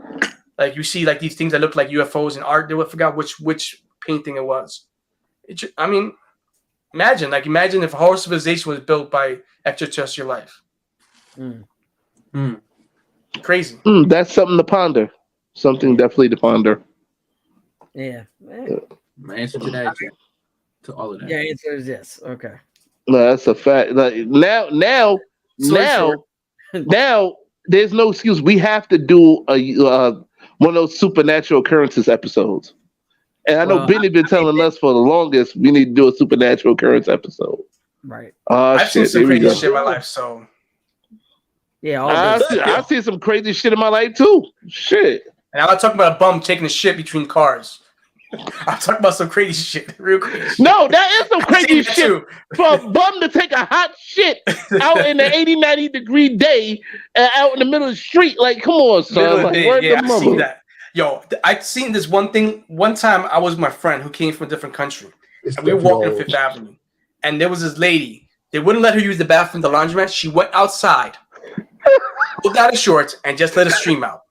Like you see like these things that look like UFOs in art. I forgot which painting it was. Imagine if a whole civilization was built by extraterrestrial life. Crazy. That's something to ponder. Something definitely to ponder. Yeah. My answer to that, to all of that. Yeah, answer is yes. Okay. No, that's a fact. Like, now, there's no excuse. We have to do one of those supernatural occurrences episodes. And I know Benny been telling us for the longest we need to do a supernatural occurrence episode. Right. I've seen some crazy shit in my life, so yeah. I've seen some crazy shit in my life too. Shit. And I'm not talking about a bum taking a shit between cars. I'm talking about some crazy shit, real crazy shit. No, that is some crazy shit for a bum to take a hot shit out in the 80, 90 degree day out in the middle of the street. Like, come on, son. Like, I've seen that. Yo, I've seen this one thing. One time I was with my friend who came from a different country. And we were walking on Fifth Avenue. And there was this lady. They wouldn't let her use the bathroom, the laundromat. She went outside, pulled out her shorts, and just let her stream out.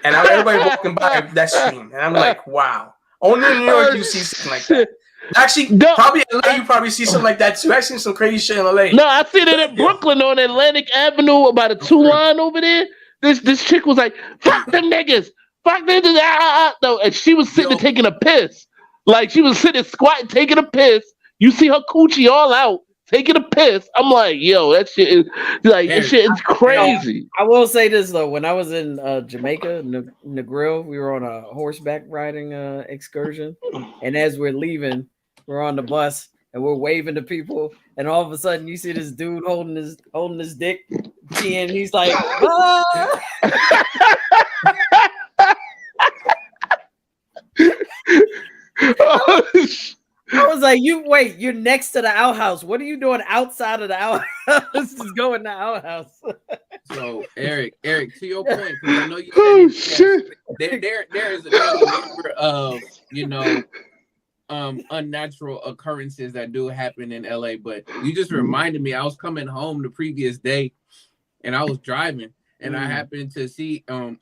And everybody walking by that stream. And I'm like, wow. Only in New York you see something like that. Actually, probably in LA, you probably see something like that too. I've seen some crazy shit in LA. No, I seen it in Brooklyn on Atlantic Avenue by the 2 line over there. This chick was like, fuck them niggas. Fuck them niggas. No, and she was sitting there taking a piss. Like, she was sitting squatting, taking a piss. You see her coochie all out, taking a piss. I'm like, yo, that shit is like, that shit is crazy. I will say this though, when I was in Jamaica, Negril, we were on a horseback riding excursion, and as we're leaving, we're on the bus and we're waving to people, and all of a sudden you see this dude holding his dick, and he's like, ah! I was like, you're next to the outhouse. What are you doing outside of the outhouse? Just going to the outhouse. So Eric, to your point, because I know you said there is a number of unnatural occurrences that do happen in LA, but you just reminded me. I was coming home the previous day, and I was driving, and I happened to see in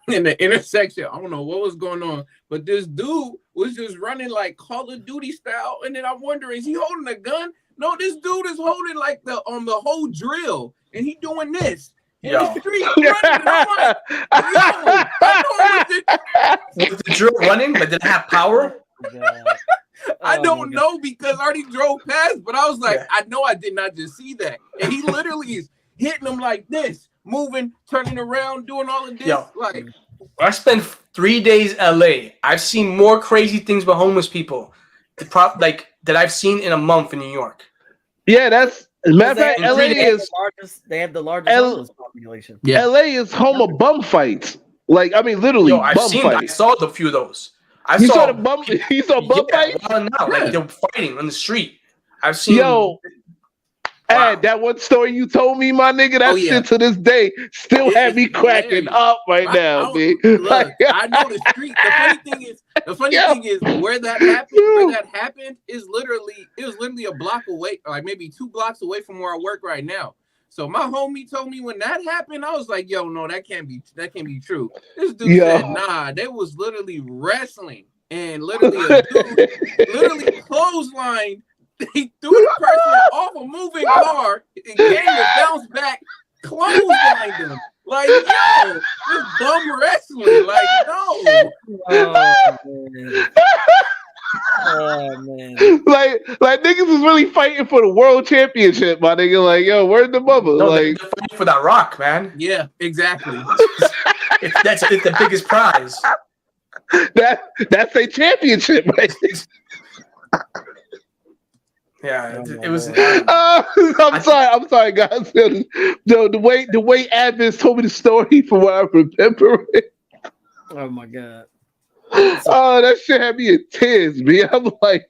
the intersection. I don't know what was going on, but this dude was just running like Call of Duty style, and then I'm wondering, is he holding a gun? No, this dude is holding like the whole drill, and he doing this. In the street, running. I'm like, was the drill running? Like, did it have power? I don't know because I already drove past, but I was like, I know I did not just see that. And he literally is hitting them like this, moving, turning around, doing all of this. Like, I spent 3 days LA. I've seen more crazy things with homeless people that I've seen in a month in New York. Yeah, that's as a matter of fact, LA is they have the largest homeless population. Yeah. LA is home of bum fights. Like, I mean, literally, I've bum seen. fights. I saw the few of those. You saw the bum fights? Like they're fighting on the street. I've seen. Ed, that one story you told me, my nigga, that shit to this day still had me cracking up right now, man. Look, I know the street. The funny thing is where that happened is literally a block away, like maybe 2 blocks away from where I work right now. So my homie told me when that happened, I was like, yo, no, that can't be true. This dude said, nah, they was literally wrestling, and literally a dude literally clotheslined. He threw the person off a moving car and gave it bounce back, clotheslined him. Like, yo, this dumb wrestling. Like, no. Oh man. Like niggas is really fighting for the world championship, my nigga. Like, yo, where's the mother? No, like, they're fighting for that rock, man. Yeah, exactly. It's the biggest prize. That's a championship, right? Yeah, it was. I'm sorry, guys. The way Advis told me the story from what I remember it. Oh my god. Oh, that shit had me in tears, man. I'm like,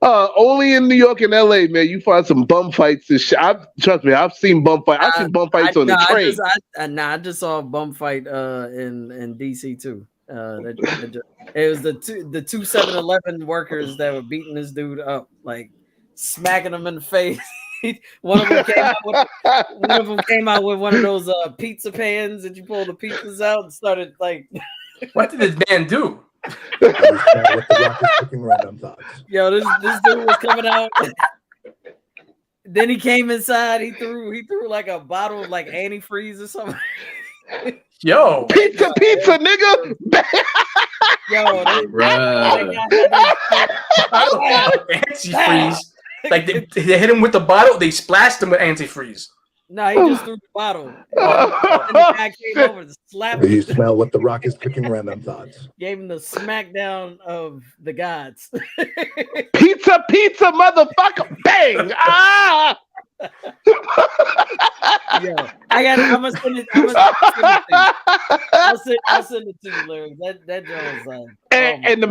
only in New York and LA, man, you find some bum fights and shit. Trust me, I've seen bum fights. I've seen bum fights on the train. I just saw a bum fight in DC too. It was the two 7-Eleven workers that were beating this dude up, like smacking him in the face. One of them came out with one of those pizza pans that you pull the pizzas out and started like. What did this man do? Yo, this dude was coming out. Then he came inside. He threw like a bottle of like antifreeze or something. Yo, pizza, nigga. Yo, antifreeze. Like they hit him with the bottle. They splashed him with antifreeze. No, he just threw the bottle. And the guy came over to slap him. You smell what the Rock is cooking, Randumb Thoughtz. Gave him the smackdown of the gods. Pizza, motherfucker. Bang. Ah. Yeah, I'm gonna send it. I'll send it to you, Larry. That was and the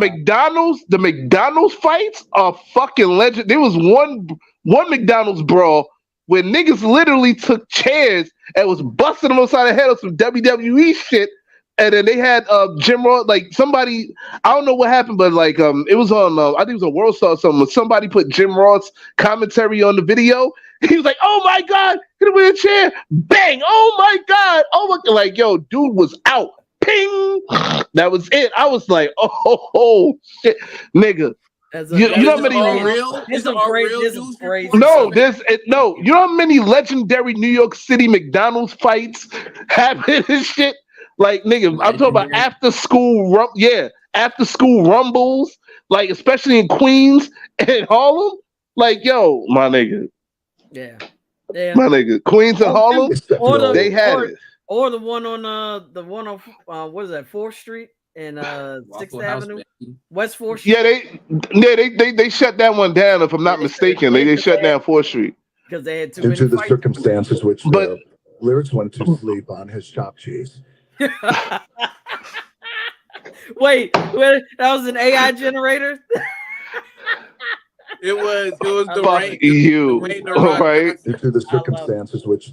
McDonald's fights are fucking legend. There was one McDonald's brawl where niggas literally took chairs and was busting them upside the head of some WWE shit. And then they had Jim Ross, like somebody, I don't know what happened, but like it was on, I think it was on World Star or something. Somebody put Jim Ross commentary on the video. He was like, "Oh my God, hit him with a chair, bang! Oh my God, oh my!" Like, yo, dude was out. Ping. That was it. I was like, "Oh shit, nigga." You know how many real? Is it great? No, you know how many legendary New York City McDonald's fights happen and shit? Like, nigga, I'm talking about after school rumbles, like especially in Queens and Harlem. Like, yo, my nigga. Yeah. My nigga. Queens and Harlem, they had it. Or the one on what is that, 4th Street and 6th Avenue? West 4th Street. Yeah, they shut that one down, if I'm not mistaken. They shut down 4th Street. Because they had too due many to the fights. Circumstances which Lyrics went to sleep on his chopped cheese. Wait, that was an AI generator? It was the Fuck rain. you, right? Due to the circumstances which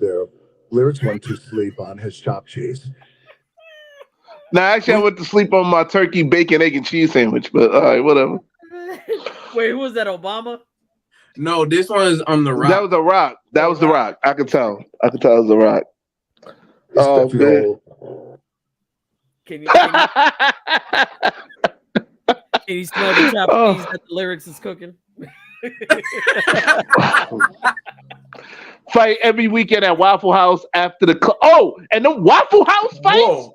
Lyrics went to sleep on his chopped cheese. Nah, actually, I went to sleep on my turkey, bacon, egg, and cheese sandwich. But all right, whatever. Wait, who was that? Obama? No, this was on The Rock. That was The Rock. That was The Rock. I could tell. I could tell it was The Rock. Oh man. Can you smell the chopped cheese that the Lyrics is cooking? Fight every weekend at Waffle House after the and the Waffle House fights. Whoa.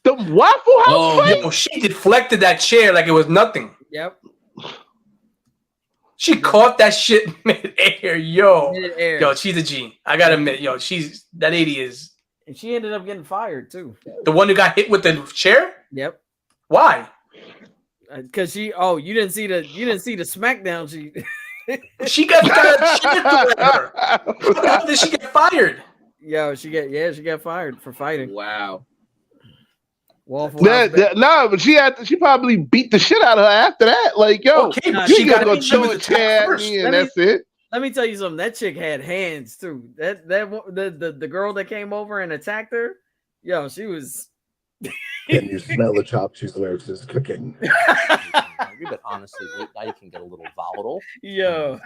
The Waffle House fights. Yo, she deflected that chair like it was nothing. Yep. She caught that shit mid-air, yo. Mid-air. Yo, she's a G. I gotta admit, yo, that lady is. And she ended up getting fired too. The one who got hit with the chair? Yep. Why? Because you didn't see the SmackDown. She got her. How did she get fired? Yo, she got fired for fighting. Wow. Waffle No, but she probably beat the shit out of her after that. Like, yo, okay, you just gonna throw a chair at me and that's it. Let me tell you something. That chick had hands too. The girl that came over and attacked her, yo, she was. Can you smell the chopped cheese Lyrics is cooking? But honestly, now you can get a little volatile. Yo.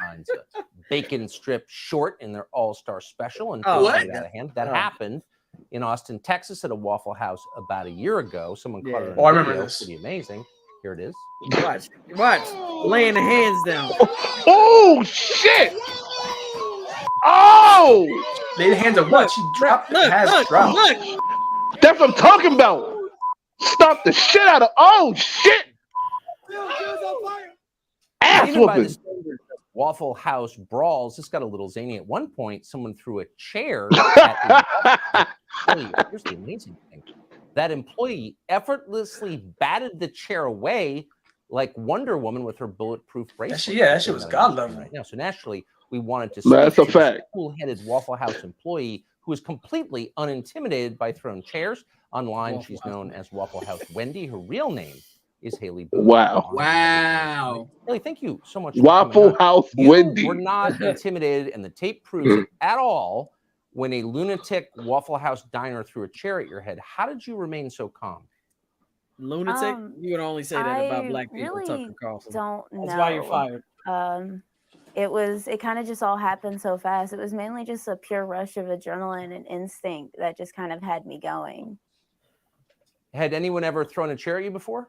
Bacon strip short in their all-star special and Oh, out of hand. That happened in Austin, Texas at a Waffle House about a year ago. Someone caught it. I remember this. Pretty amazing. Here it is. Watch. Laying the hands down. Oh shit! Oh! Lay the hands of what? She dropped. Look. That's what I'm talking about. Stop the shit out of. Oh shit! Ass Even by the whooping. standards of Waffle House brawls, this got a little zany. At one point, someone threw a chair at here's the amazing thing. That employee effortlessly batted the chair away like Wonder Woman with her bulletproof bracelet. That shit was god level. Right now. So naturally, we wanted to That's a speak to fact. this cool-headed Waffle House employee who is completely unintimidated by thrown chairs. Online, she's known as Waffle House Wendy. Her real name is Haley Booth. Wow. Haley, thank you so much. For Waffle House Wendy. We're not intimidated, and the tape proves it at all. When a lunatic Waffle House diner threw a chair at your head, how did you remain so calm? Lunatic? You would only say that about black people. Really Tucker Carlson. don't know. That's why you're fired. It kind of just all happened so fast. It was mainly just a pure rush of adrenaline and instinct that just kind of had me going. Had anyone ever thrown a chair at you before?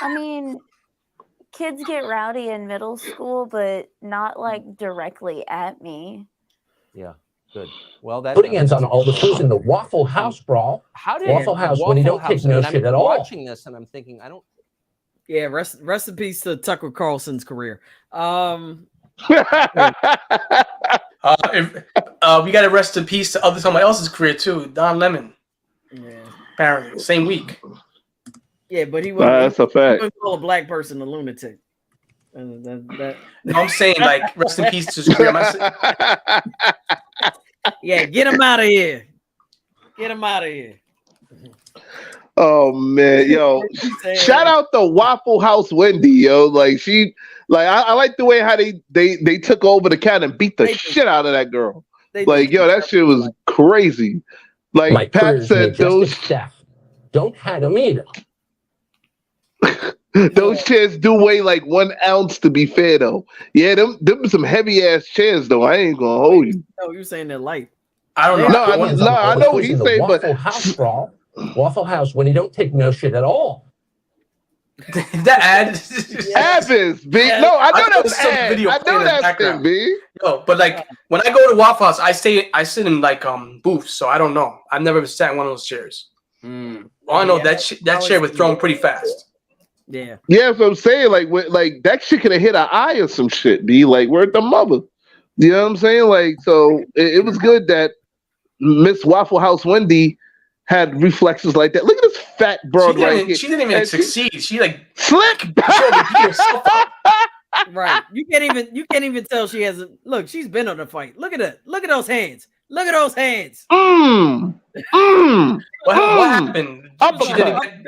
I mean, kids get rowdy in middle school, but not like directly at me. Yeah, good. Well, that's putting ends on all the food in the Waffle House brawl. How did Waffle House when you don't take no shit at all? Watching this, and I'm thinking, Yeah, rest in peace to Tucker Carlson's career. We got to rest in peace to somebody else's career too. Don Lemon. Yeah. Apparently, same week. Yeah, but he That's a fact. He wouldn't call a black person a lunatic. No, I'm saying like rest in peace to his career. Yeah, get him out of here. Get him out of here. Oh man, yo! Shout out to Waffle House Wendy, yo! Like I like the way how they took over the counter and beat the shit out of that girl. That shit was crazy. Like Pat said, those don't have them either. Those chairs do weigh like 1 ounce. To be fair, though, yeah, them some heavy ass chairs, though. I ain't gonna hold you. No, you're saying they're light. I don't know. I know what he's saying, but Waffle House brawl. Waffle House when you don't take no shit at all. That ad is B. Yeah, No, I know that's some ad. video I playing know in the that's background. B. Yo, but like when I go to Waffle House, I sit in like booths, so I don't know. I've never sat in one of those chairs. All I know that chair was thrown pretty fast. Yeah. Yeah, that's what I'm saying. Like that shit could have hit an eye or some shit. B. Like, where's the mother? You know what I'm saying? Like, so it was good that Miss Waffle House Wendy had reflexes like that. Look at this fat broad right here. She didn't even succeed. She like slick. Right. You can't even tell she hasn't. Look, she's been on the fight. Look at it. Look at those hands. Look at those hands. What happened?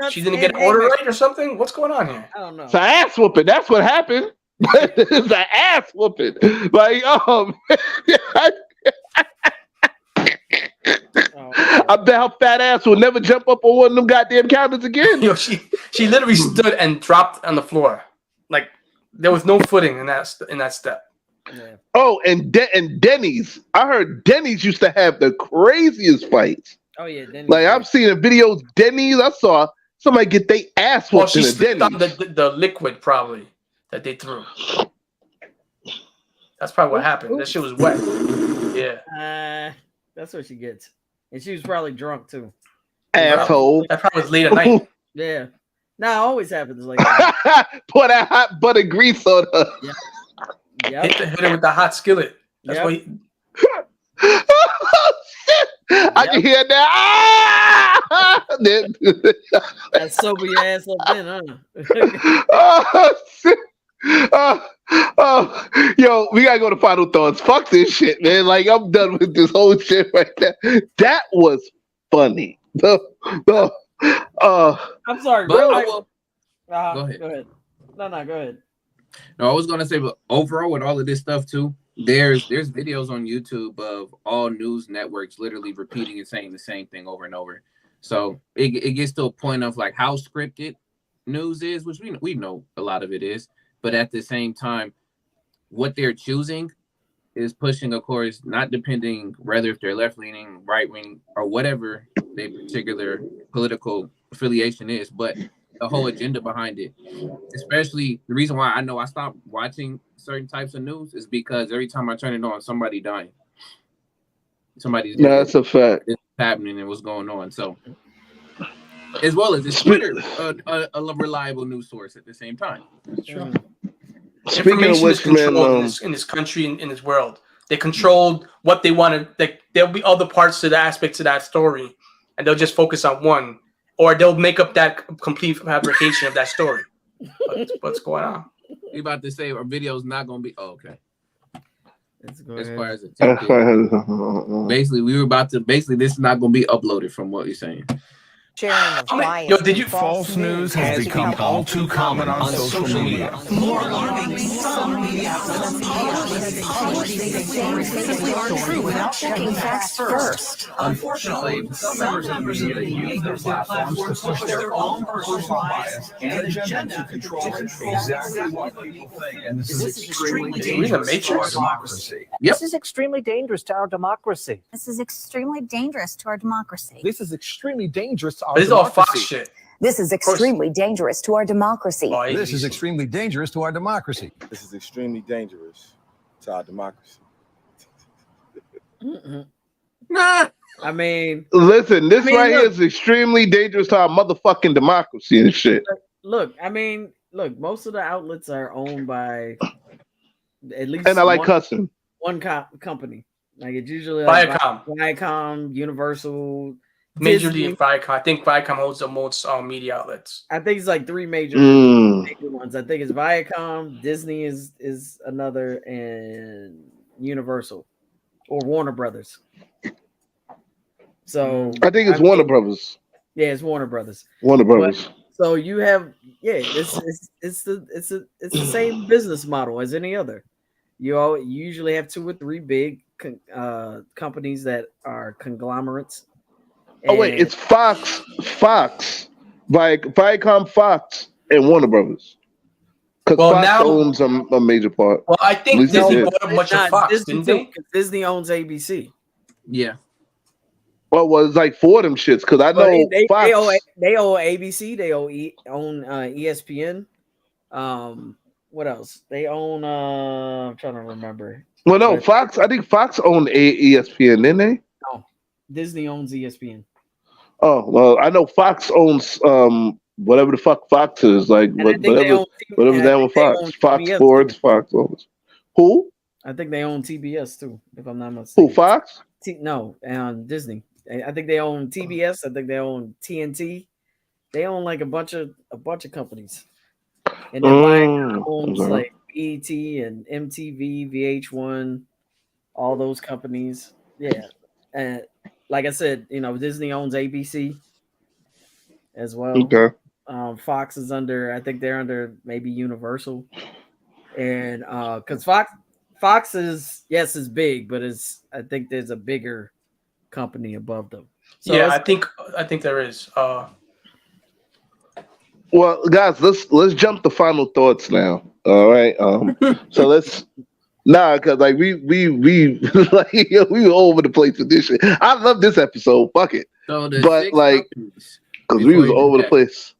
She didn't get an order right or something? What's going on here? I don't know. It's an ass whooping. That's what happened. It's an ass whooping. Like, I bet her fat ass will never jump up on one of them goddamn counters again. Yo, she literally stood and dropped on the floor. Like there was no footing in that step. Yeah. Oh, and Denny's. I heard Denny's used to have the craziest fights. Oh yeah, Denny's. Like I've seen in videos, Denny's. I saw somebody get their ass Well, whooped she in a slipped on Denny's. the liquid probably that they threw. That's probably what happened. That shit was wet. Yeah. That's what she gets. And she was probably drunk too. Asshole. That probably was late at night. Yeah. Nah, it always happens like that. Pour that hot butter grease on her. Yeah. Hit her with the hot skillet. That's what he... I can hear that. Ah! That sober your ass up then, huh? Oh, shit. Yo, we gotta go to final thoughts. Fuck this shit, man. Like I'm done with this whole shit right there. That was funny. I'm sorry, But bro. I will- Go ahead. Go ahead. No, go ahead. No, I was gonna say, but overall, with all of this stuff too, there's videos on YouTube of all news networks literally repeating and saying the same thing over and over. So it gets to a point of like how scripted news is, which we know a lot of it is, but at the same time, what they're choosing is pushing, of course, not depending whether if they're left leaning, right wing, or whatever their particular political affiliation is, but the whole agenda behind it. Especially the reason why I know I stopped watching certain types of news is because every time I turn it on, somebody dying. Somebody's dead. That's a fact. It's happening and what's going on. So, as well as it's Twitter, a reliable news source at the same time. Speaking of which, man, in this country, in this world, they controlled what they wanted. There'll be other parts to the aspects of that story, and they'll just focus on one, or they'll make up that complete fabrication of that story. What's going on? You about to say our video's not gonna be okay. As far as basically this is not gonna be uploaded from what you're saying. Sharing of bias. Yo, did you false news has become all too common on social media. More alarming, some media outlets aren't true without checking facts first. Unfortunately, some members of the media use their platforms to push their own personal bias and agenda to control exactly what people think. And this is extremely dangerous to our democracy. This is extremely dangerous to our democracy. This is extremely dangerous to our democracy. This is extremely dangerous to our This is all democracy. Fox shit. This is extremely dangerous to our democracy. This is extremely dangerous to our democracy. This is extremely dangerous to our democracy. I mean, listen, this right here look, is extremely dangerous to our motherfucking democracy and shit. Look, most of the outlets are owned by at least And I like cussing. one company. Like it's usually Viacom, Universal, Major Disney. League Viacom. I think Viacom holds the most media outlets. I think it's like three major ones. I think it's Viacom, Disney is another, and Universal or Warner Brothers. So I think it's Warner Brothers. Yeah, it's Warner Brothers. Warner Brothers. So you have it's the same business model as any other. You usually have 2 or 3 big companies that are conglomerates. Oh wait, it's Fox, Viacom, Fox, and Warner Brothers. Because Fox owns a major part. Well, I think Disney did. bought a bunch of Fox, Disney didn't they? Disney owns ABC. Yeah. Well, it's like 4 of them shits. Because I know Fox. They own ABC. They own ESPN. What else? They own. I'm trying to remember. Well, no, Fox. I think Fox owned ESPN, didn't they? No, Disney owns ESPN. Oh well, I know Fox owns whatever the fuck Fox is, like whatever they own Fox. Fox Sports, Fox owns. Who? I think they own TBS too, if I'm not mistaken. Who? Fox? No, Disney. I think they own TBS. I think they own TNT. They own like a bunch of companies. And then Viacom owns like BET and MTV, VH1, all those companies. Yeah, and like I said, Disney owns ABC as well. Okay. Fox is under. I think they're under maybe Universal, and because Fox is big, but I think there's a bigger company above them. So yeah, I think there is. Well, guys, let's jump to final thoughts now. All right. So let's because like we like we were all over the place with this shit. I love this episode. Fuck it. So the But six like, companies, because we before was you all do over the that. place.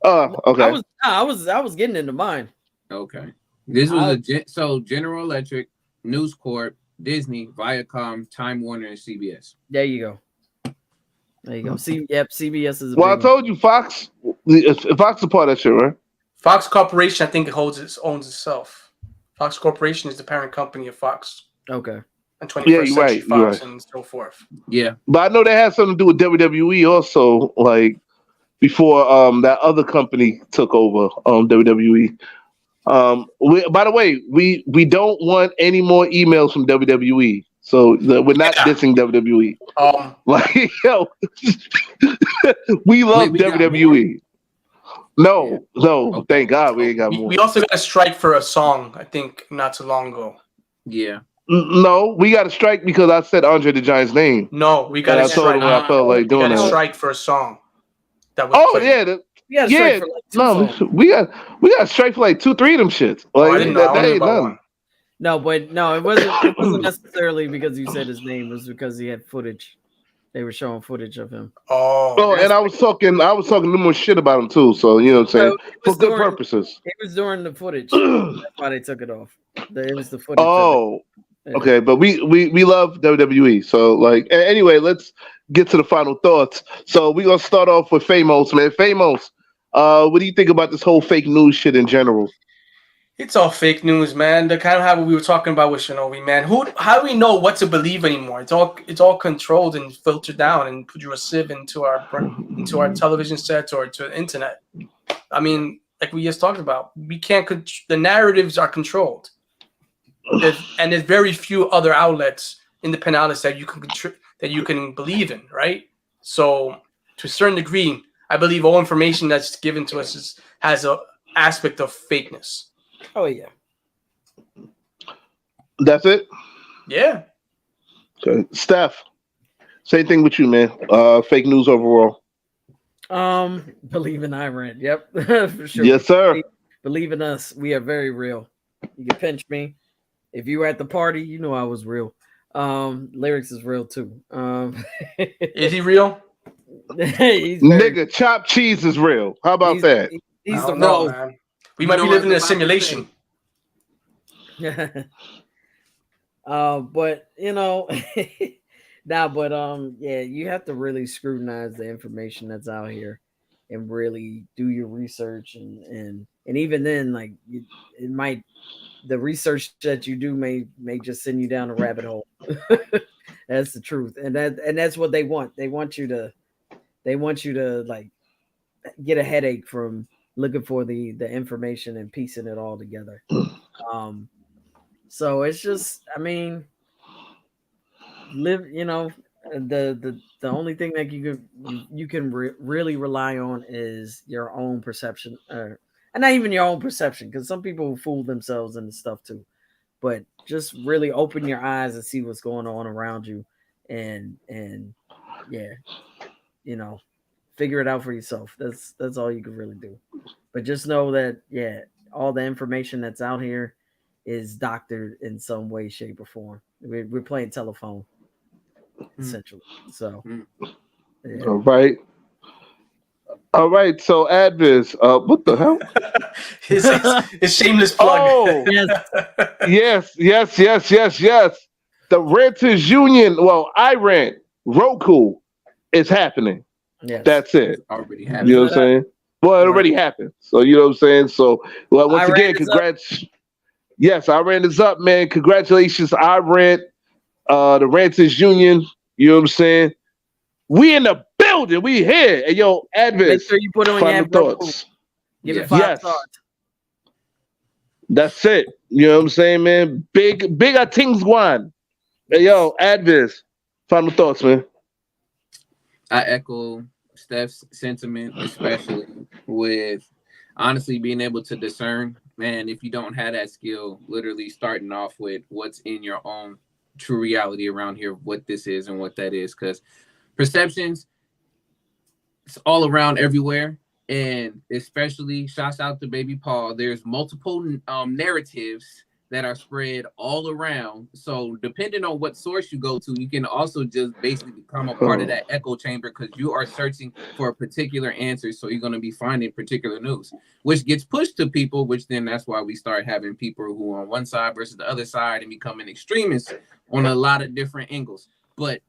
Okay. I was getting into mine. Okay. This was so General Electric, News Corp, Disney, Viacom, Time Warner, and CBS. There you go. There you go. CBS is. Well, I told you, Fox is a part of that shit, right? Fox Corporation, I think it owns itself. Fox Corporation is the parent company of Fox. Okay. And 21st you're Century right, Fox you're and so forth. Yeah. But I know that had something to do with WWE also, like before that other company took over WWE. By the way, we don't want any more emails from WWE. So we're not dissing WWE. Like, yo, we love WWE. No, thank God we ain't got more. We also got a strike for a song, I think, not too long ago. Yeah. No, we got a strike because I said Andre the Giant's name. No, we got and a I told strike. him I felt like doing a that. strike for a song. That was played. Yeah, we got a strike for like 2-3 of them shits. Like I didn't know. I that knew ain't about nothing. one. No, but no, it wasn't necessarily because you said his name. It was because he had footage. They were showing footage of him. Oh, and I was talking numerous shit about him too. So you know what I'm saying, for good purposes. It was during the footage. That's why they took it off. It was the footage. Okay, but we love WWE. So like, anyway, let's get to the final thoughts. So we're gonna start off with Famos, man. Famos, what do you think about this whole fake news shit in general? It's all fake news, man. The kind of how we were talking about with Shinobi, man. How do we know what to believe anymore? It's all controlled and filtered down and put through a sieve into our television sets or to the internet. I mean, like we just talked about, we can't. The narratives are controlled, and there's very few other outlets, independent outlets that you can believe in, right? So, to a certain degree, I believe all information that's given to us has a aspect of fakeness. Oh yeah. That's it? Yeah. Okay. Steph, same thing with you, man. Fake news overall. Believe in Iran. Yep. For sure. Yes, sir. Believe in us. We are very real. You can pinch me. If you were at the party, you know I was real. Lyrics is real too. Is he real? Nigga, chopped cheese is real. How about that? He's the no, real man. We might be living in a simulation. But you know, yeah, you have to really scrutinize the information that's out here and really do your research and even then, like the research that you do may just send you down a rabbit hole. That's the truth, and that's what they want. They want you to like get a headache from looking for the information and piecing it all together. So it's just, I mean, the only thing that you can really rely on is your own perception, and not even your own perception, because some people fool themselves into stuff too. But just really open your eyes and see what's going on around you, and yeah, figure it out for yourself. That's all you can really do. But just know that, yeah, all the information that's out here is doctored in some way, shape, or form. We're playing telephone, essentially. So, yeah. All right. So, Advis, what the hell? His shameless plug. Oh, yes. The Renters Union, Iran, Roku is happening. Yes. That's it. Already happened. You know what I'm saying? Well, it already happened. So, you know what I'm saying? So, once again, congrats. Yes, Iran is up, man. Congratulations, Iran, the Renters Union. You know what I'm saying? We in the building. We here. And yo, Advis. Make sure you put on your thoughts. Give it 5 stars. That's it. You know what I'm saying, man? Big things going. Hey, yo, Advis. Final thoughts, man. I echo Steph's sentiment, especially with honestly being able to discern. Man, if you don't have that skill, literally starting off with what's in your own true reality around here, what this is and what that is. Because perceptions, it's all around everywhere. And especially shouts out to Baby Paul. There's multiple narratives that are spread all around. So depending on what source you go to, you can also just basically become a part of that echo chamber because you are searching for a particular answer. So you're going to be finding particular news, which gets pushed to people, which then that's why we start having people who are on one side versus the other side and becoming extremists on a lot of different angles. But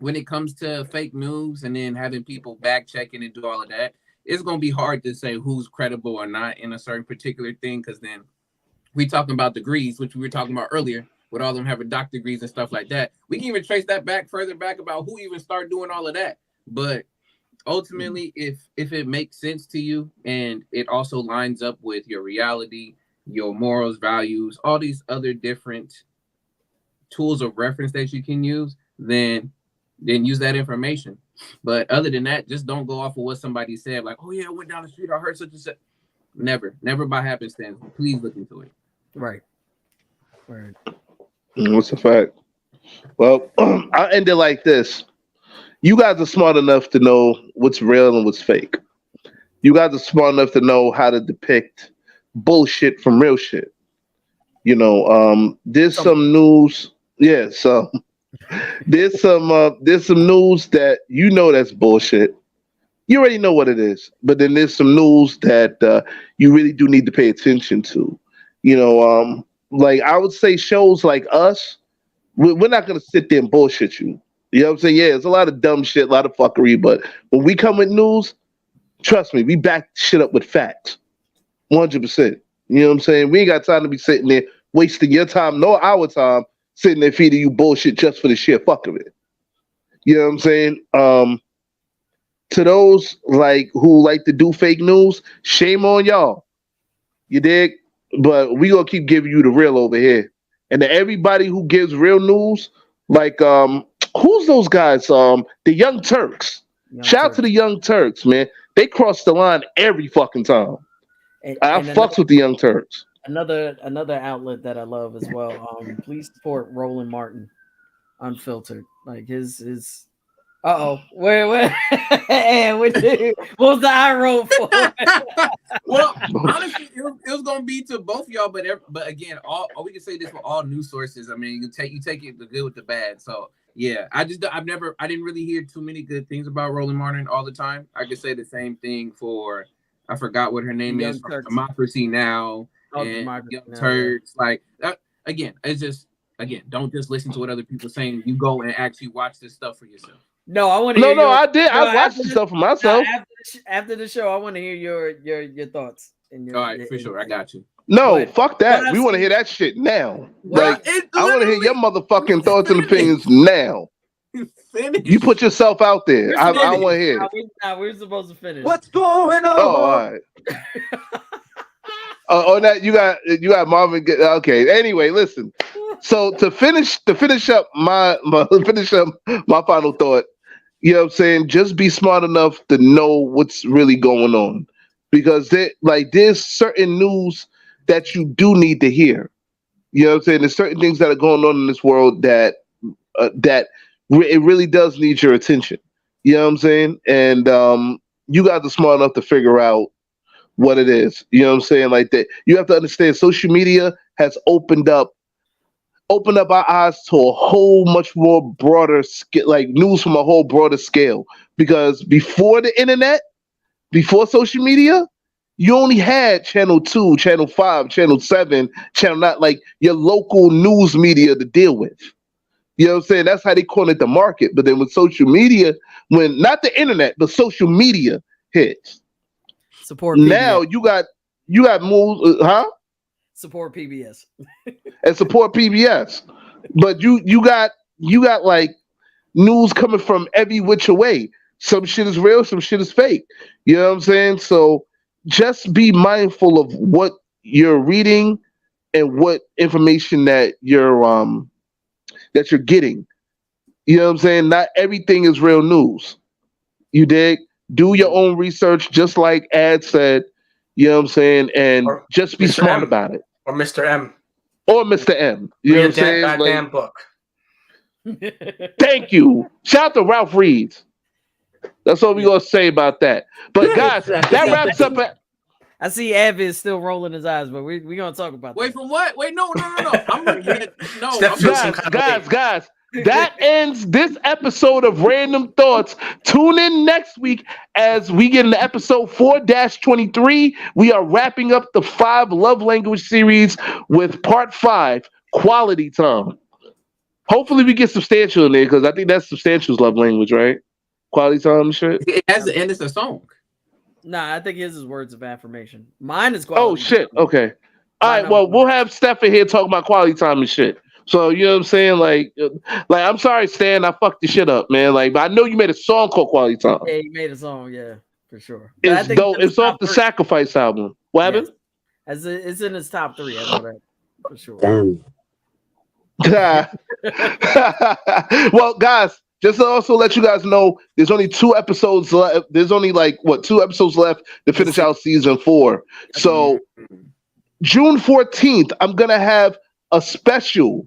when it comes to fake news and then having people back checking and do all of that, it's going to be hard to say who's credible or not in a certain particular thing because then we talking about degrees, which we were talking about earlier, with all them having doctor degrees and stuff like that. We can even trace that back further back about who even started doing all of that. But ultimately, if it makes sense to you and it also lines up with your reality, your morals, values, all these other different tools of reference that you can use, then use that information. But other than that, just don't go off of what somebody said. Like, oh yeah, I went down the street, I heard such and such. Never by happenstance. Please look into it. Right. Right. What's the fact? Well, I'll end it like this. You guys are smart enough to know what's real and what's fake. You guys are smart enough to know how to depict bullshit from real shit. You know, there's some news. Yeah, so there's some news that you know that's bullshit. You already know what it is, but then there's some news that you really do need to pay attention to. You know, like I would say shows like us, we're not going to sit there and bullshit you. You know what I'm saying? Yeah, there's a lot of dumb shit, a lot of fuckery, but when we come with news, trust me, we back shit up with facts. 100%. You know what I'm saying? We ain't got time to be sitting there wasting your time, nor our time, sitting there feeding you bullshit just for the sheer fuck of it. You know what I'm saying? To those like who like to do fake news, shame on y'all. You dig? But we gonna keep giving you the real over here. And to everybody who gives real news, like who's those guys? The Young Turks. Shout out to the Young Turks, man. They cross the line every fucking time. I fucks with the Young Turks. Another outlet that I love as well. Please support Roland Martin, Unfiltered. Like his. Wait. And what was the eye roll for? Well, honestly, it was gonna be to both y'all, but again, all we can say this for all news sources. I mean, you take it the good with the bad. So yeah, I didn't really hear too many good things about Roland Martin all the time. I could say the same thing for I forgot what her name is from Democracy Now and Young Turks. Like again, it's just don't just listen to what other people are saying. You go and actually watch this stuff for yourself. No, I want to hear. No, I did. I watched the stuff for myself. After the show, I want to hear your thoughts. And all right, for sure, I got you. No, fuck that. We want to hear that shit now. Like, I want to hear your motherfucking thoughts and opinions now. You put yourself out there. I want to hear. We're supposed to finish. What's going on? Oh, all right. That you got Marvin. Okay. Anyway, listen. So to finish up my final thought, you know what I'm saying? Just be smart enough to know what's really going on, because there's certain news that you do need to hear. You know what I'm saying? There's certain things that are going on in this world that it really does need your attention. You know what I'm saying? And you guys are smart enough to figure out what it is. You know what I'm saying? Like that, you have to understand social media has opened up our eyes to a whole much more broader like news from a whole broader scale. Because before the internet, before social media, you only had Channel 2, Channel 5, Channel 7, Channel 9, like your local news media to deal with. You know what I'm saying? That's how they cornered the market. But then with social media, when not the internet, but social media hits. Support PBS. Now you got moves, huh? Support PBS. And support PBS. But you got like news coming from every which way. Some shit is real, some shit is fake. You know what I'm saying? So just be mindful of what you're reading and what information that you're getting. You know what I'm saying? Not everything is real news. You dig? Do your own research, just like Ad said. You know what I'm saying? And just be smart about it. Or Mr. M. Or Mr. M. You know what I'm saying? That damn book. Thank you. Shout out to Ralph Reeds. That's all we're gonna say about that. But guys, that wraps up. I see Av is still rolling his eyes, but we're gonna talk about Wait, that. from what? Wait, no. I'm looking at Guys. That ends this episode of Random Thoughts. Tune in next week as we get into episode 4-23. We are wrapping up the 5 love language series with part 5, quality time. Hopefully we get substantial in there because I think that's substantial's love language, right? Quality time and shit. It has to end as a song. Nah, I think his is words of affirmation. Mine is quality. Oh shit. Okay. All right. Well, we'll have Steph in here talking about quality time and shit. So you know what I'm saying? Like I'm sorry, Stan, I fucked the shit up, man. Like, but I know you made a song called Quality Time. Yeah, you made a song, yeah, for sure. It's dope. It's off the Sacrifice album. What happened? Yes. It's in his top 3. I know that for sure. Well, guys, just to also let you guys know, there's only 2 episodes left. There's only 2 episodes left to finish out season 4. So June 14th, I'm gonna have a special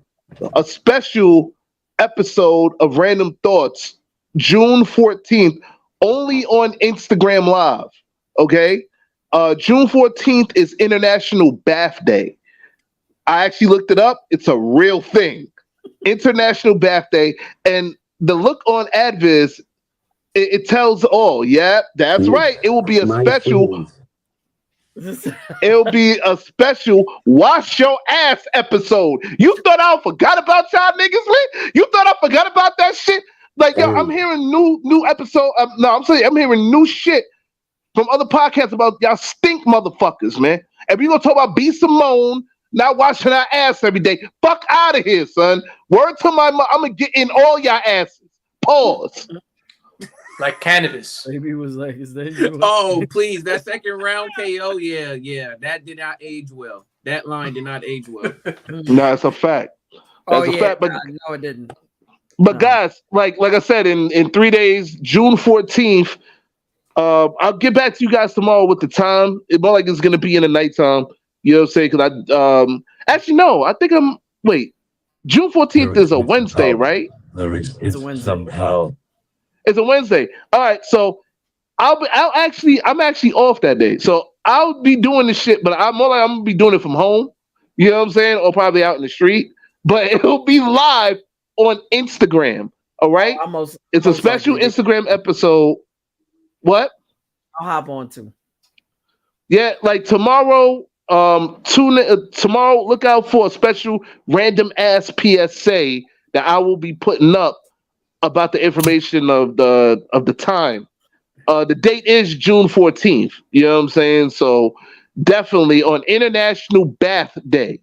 episode of Random Thoughts, June 14th, only on Instagram Live. Okay, June 14th is International Bath Day. I actually looked it up. It's a real thing. International Bath Day, and the look on Adviz, it tells all. Yeah, that's right. It will be a special. It'll be a special wash your ass episode. You thought I forgot about y'all niggas, man? You thought I forgot about that shit? Like, yo, I'm hearing new episode. No, I'm saying I'm hearing new shit from other podcasts about y'all stink motherfuckers, man. And we gonna talk about B. Simone not washing our ass every day. Fuck out of here, son. Word to my mother, I'm gonna get in all y'all asses. Pause. Like cannabis. Maybe it was like his name. Oh, please. That second round KO, yeah. That did not age well. That line did not age well. No, it's a fact. That's a fact. But no, it didn't. But guys, like I said, in 3 days, June 14th, I'll get back to you guys tomorrow with the time. It's more like it's gonna be in the nighttime. You know what I'm saying? Because actually no, I think June 14th is a Wednesday, right? It's a Wednesday. Somehow. It's a Wednesday. All right, so I'm actually off that day. So I'll be doing this shit, but I'm gonna be doing it from home. You know what I'm saying? Or probably out in the street. But it'll be live on Instagram. All right? It's a special Instagram episode. What? I'll hop on too. Yeah, like tomorrow, tomorrow, look out for a special random ass PSA that I will be putting up about the information of the time. The date is June 14th. You know what I'm saying? So definitely on International Bath Day.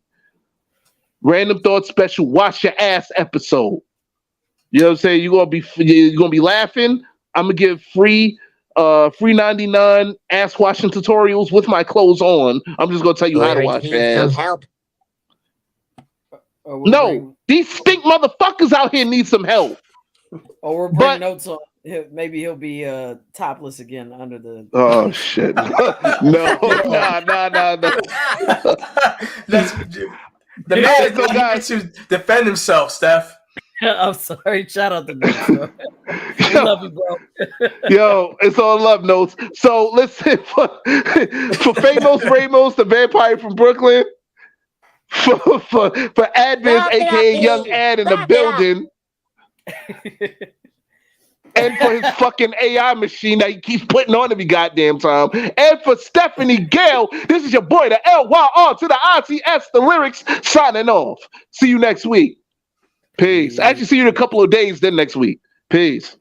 Random Thoughts special wash your ass episode. You know what I'm saying? You're gonna be laughing. I'm gonna give free 99 ass washing tutorials with my clothes on. I'm just gonna tell you how to wash your ass. No, these stink motherfuckers out here need some help. Or we're bringing notes on. Maybe he'll be topless again under the. Oh shit! No. That's the man is going to defend himself, Steph. I'm sorry. Shout out to Notes. We love you, bro. Yo, it's all love, Notes. So listen for Famous Ramos, the vampire from Brooklyn. For Adviz, aka Young Ad in the building. And for his fucking AI machine that he keeps putting on every goddamn time. And for Stephanie Gale, this is your boy, the LYR to the ITS, the lyrics, signing off. See you next week. Peace. Actually, see you in a couple of days, then next week. Peace.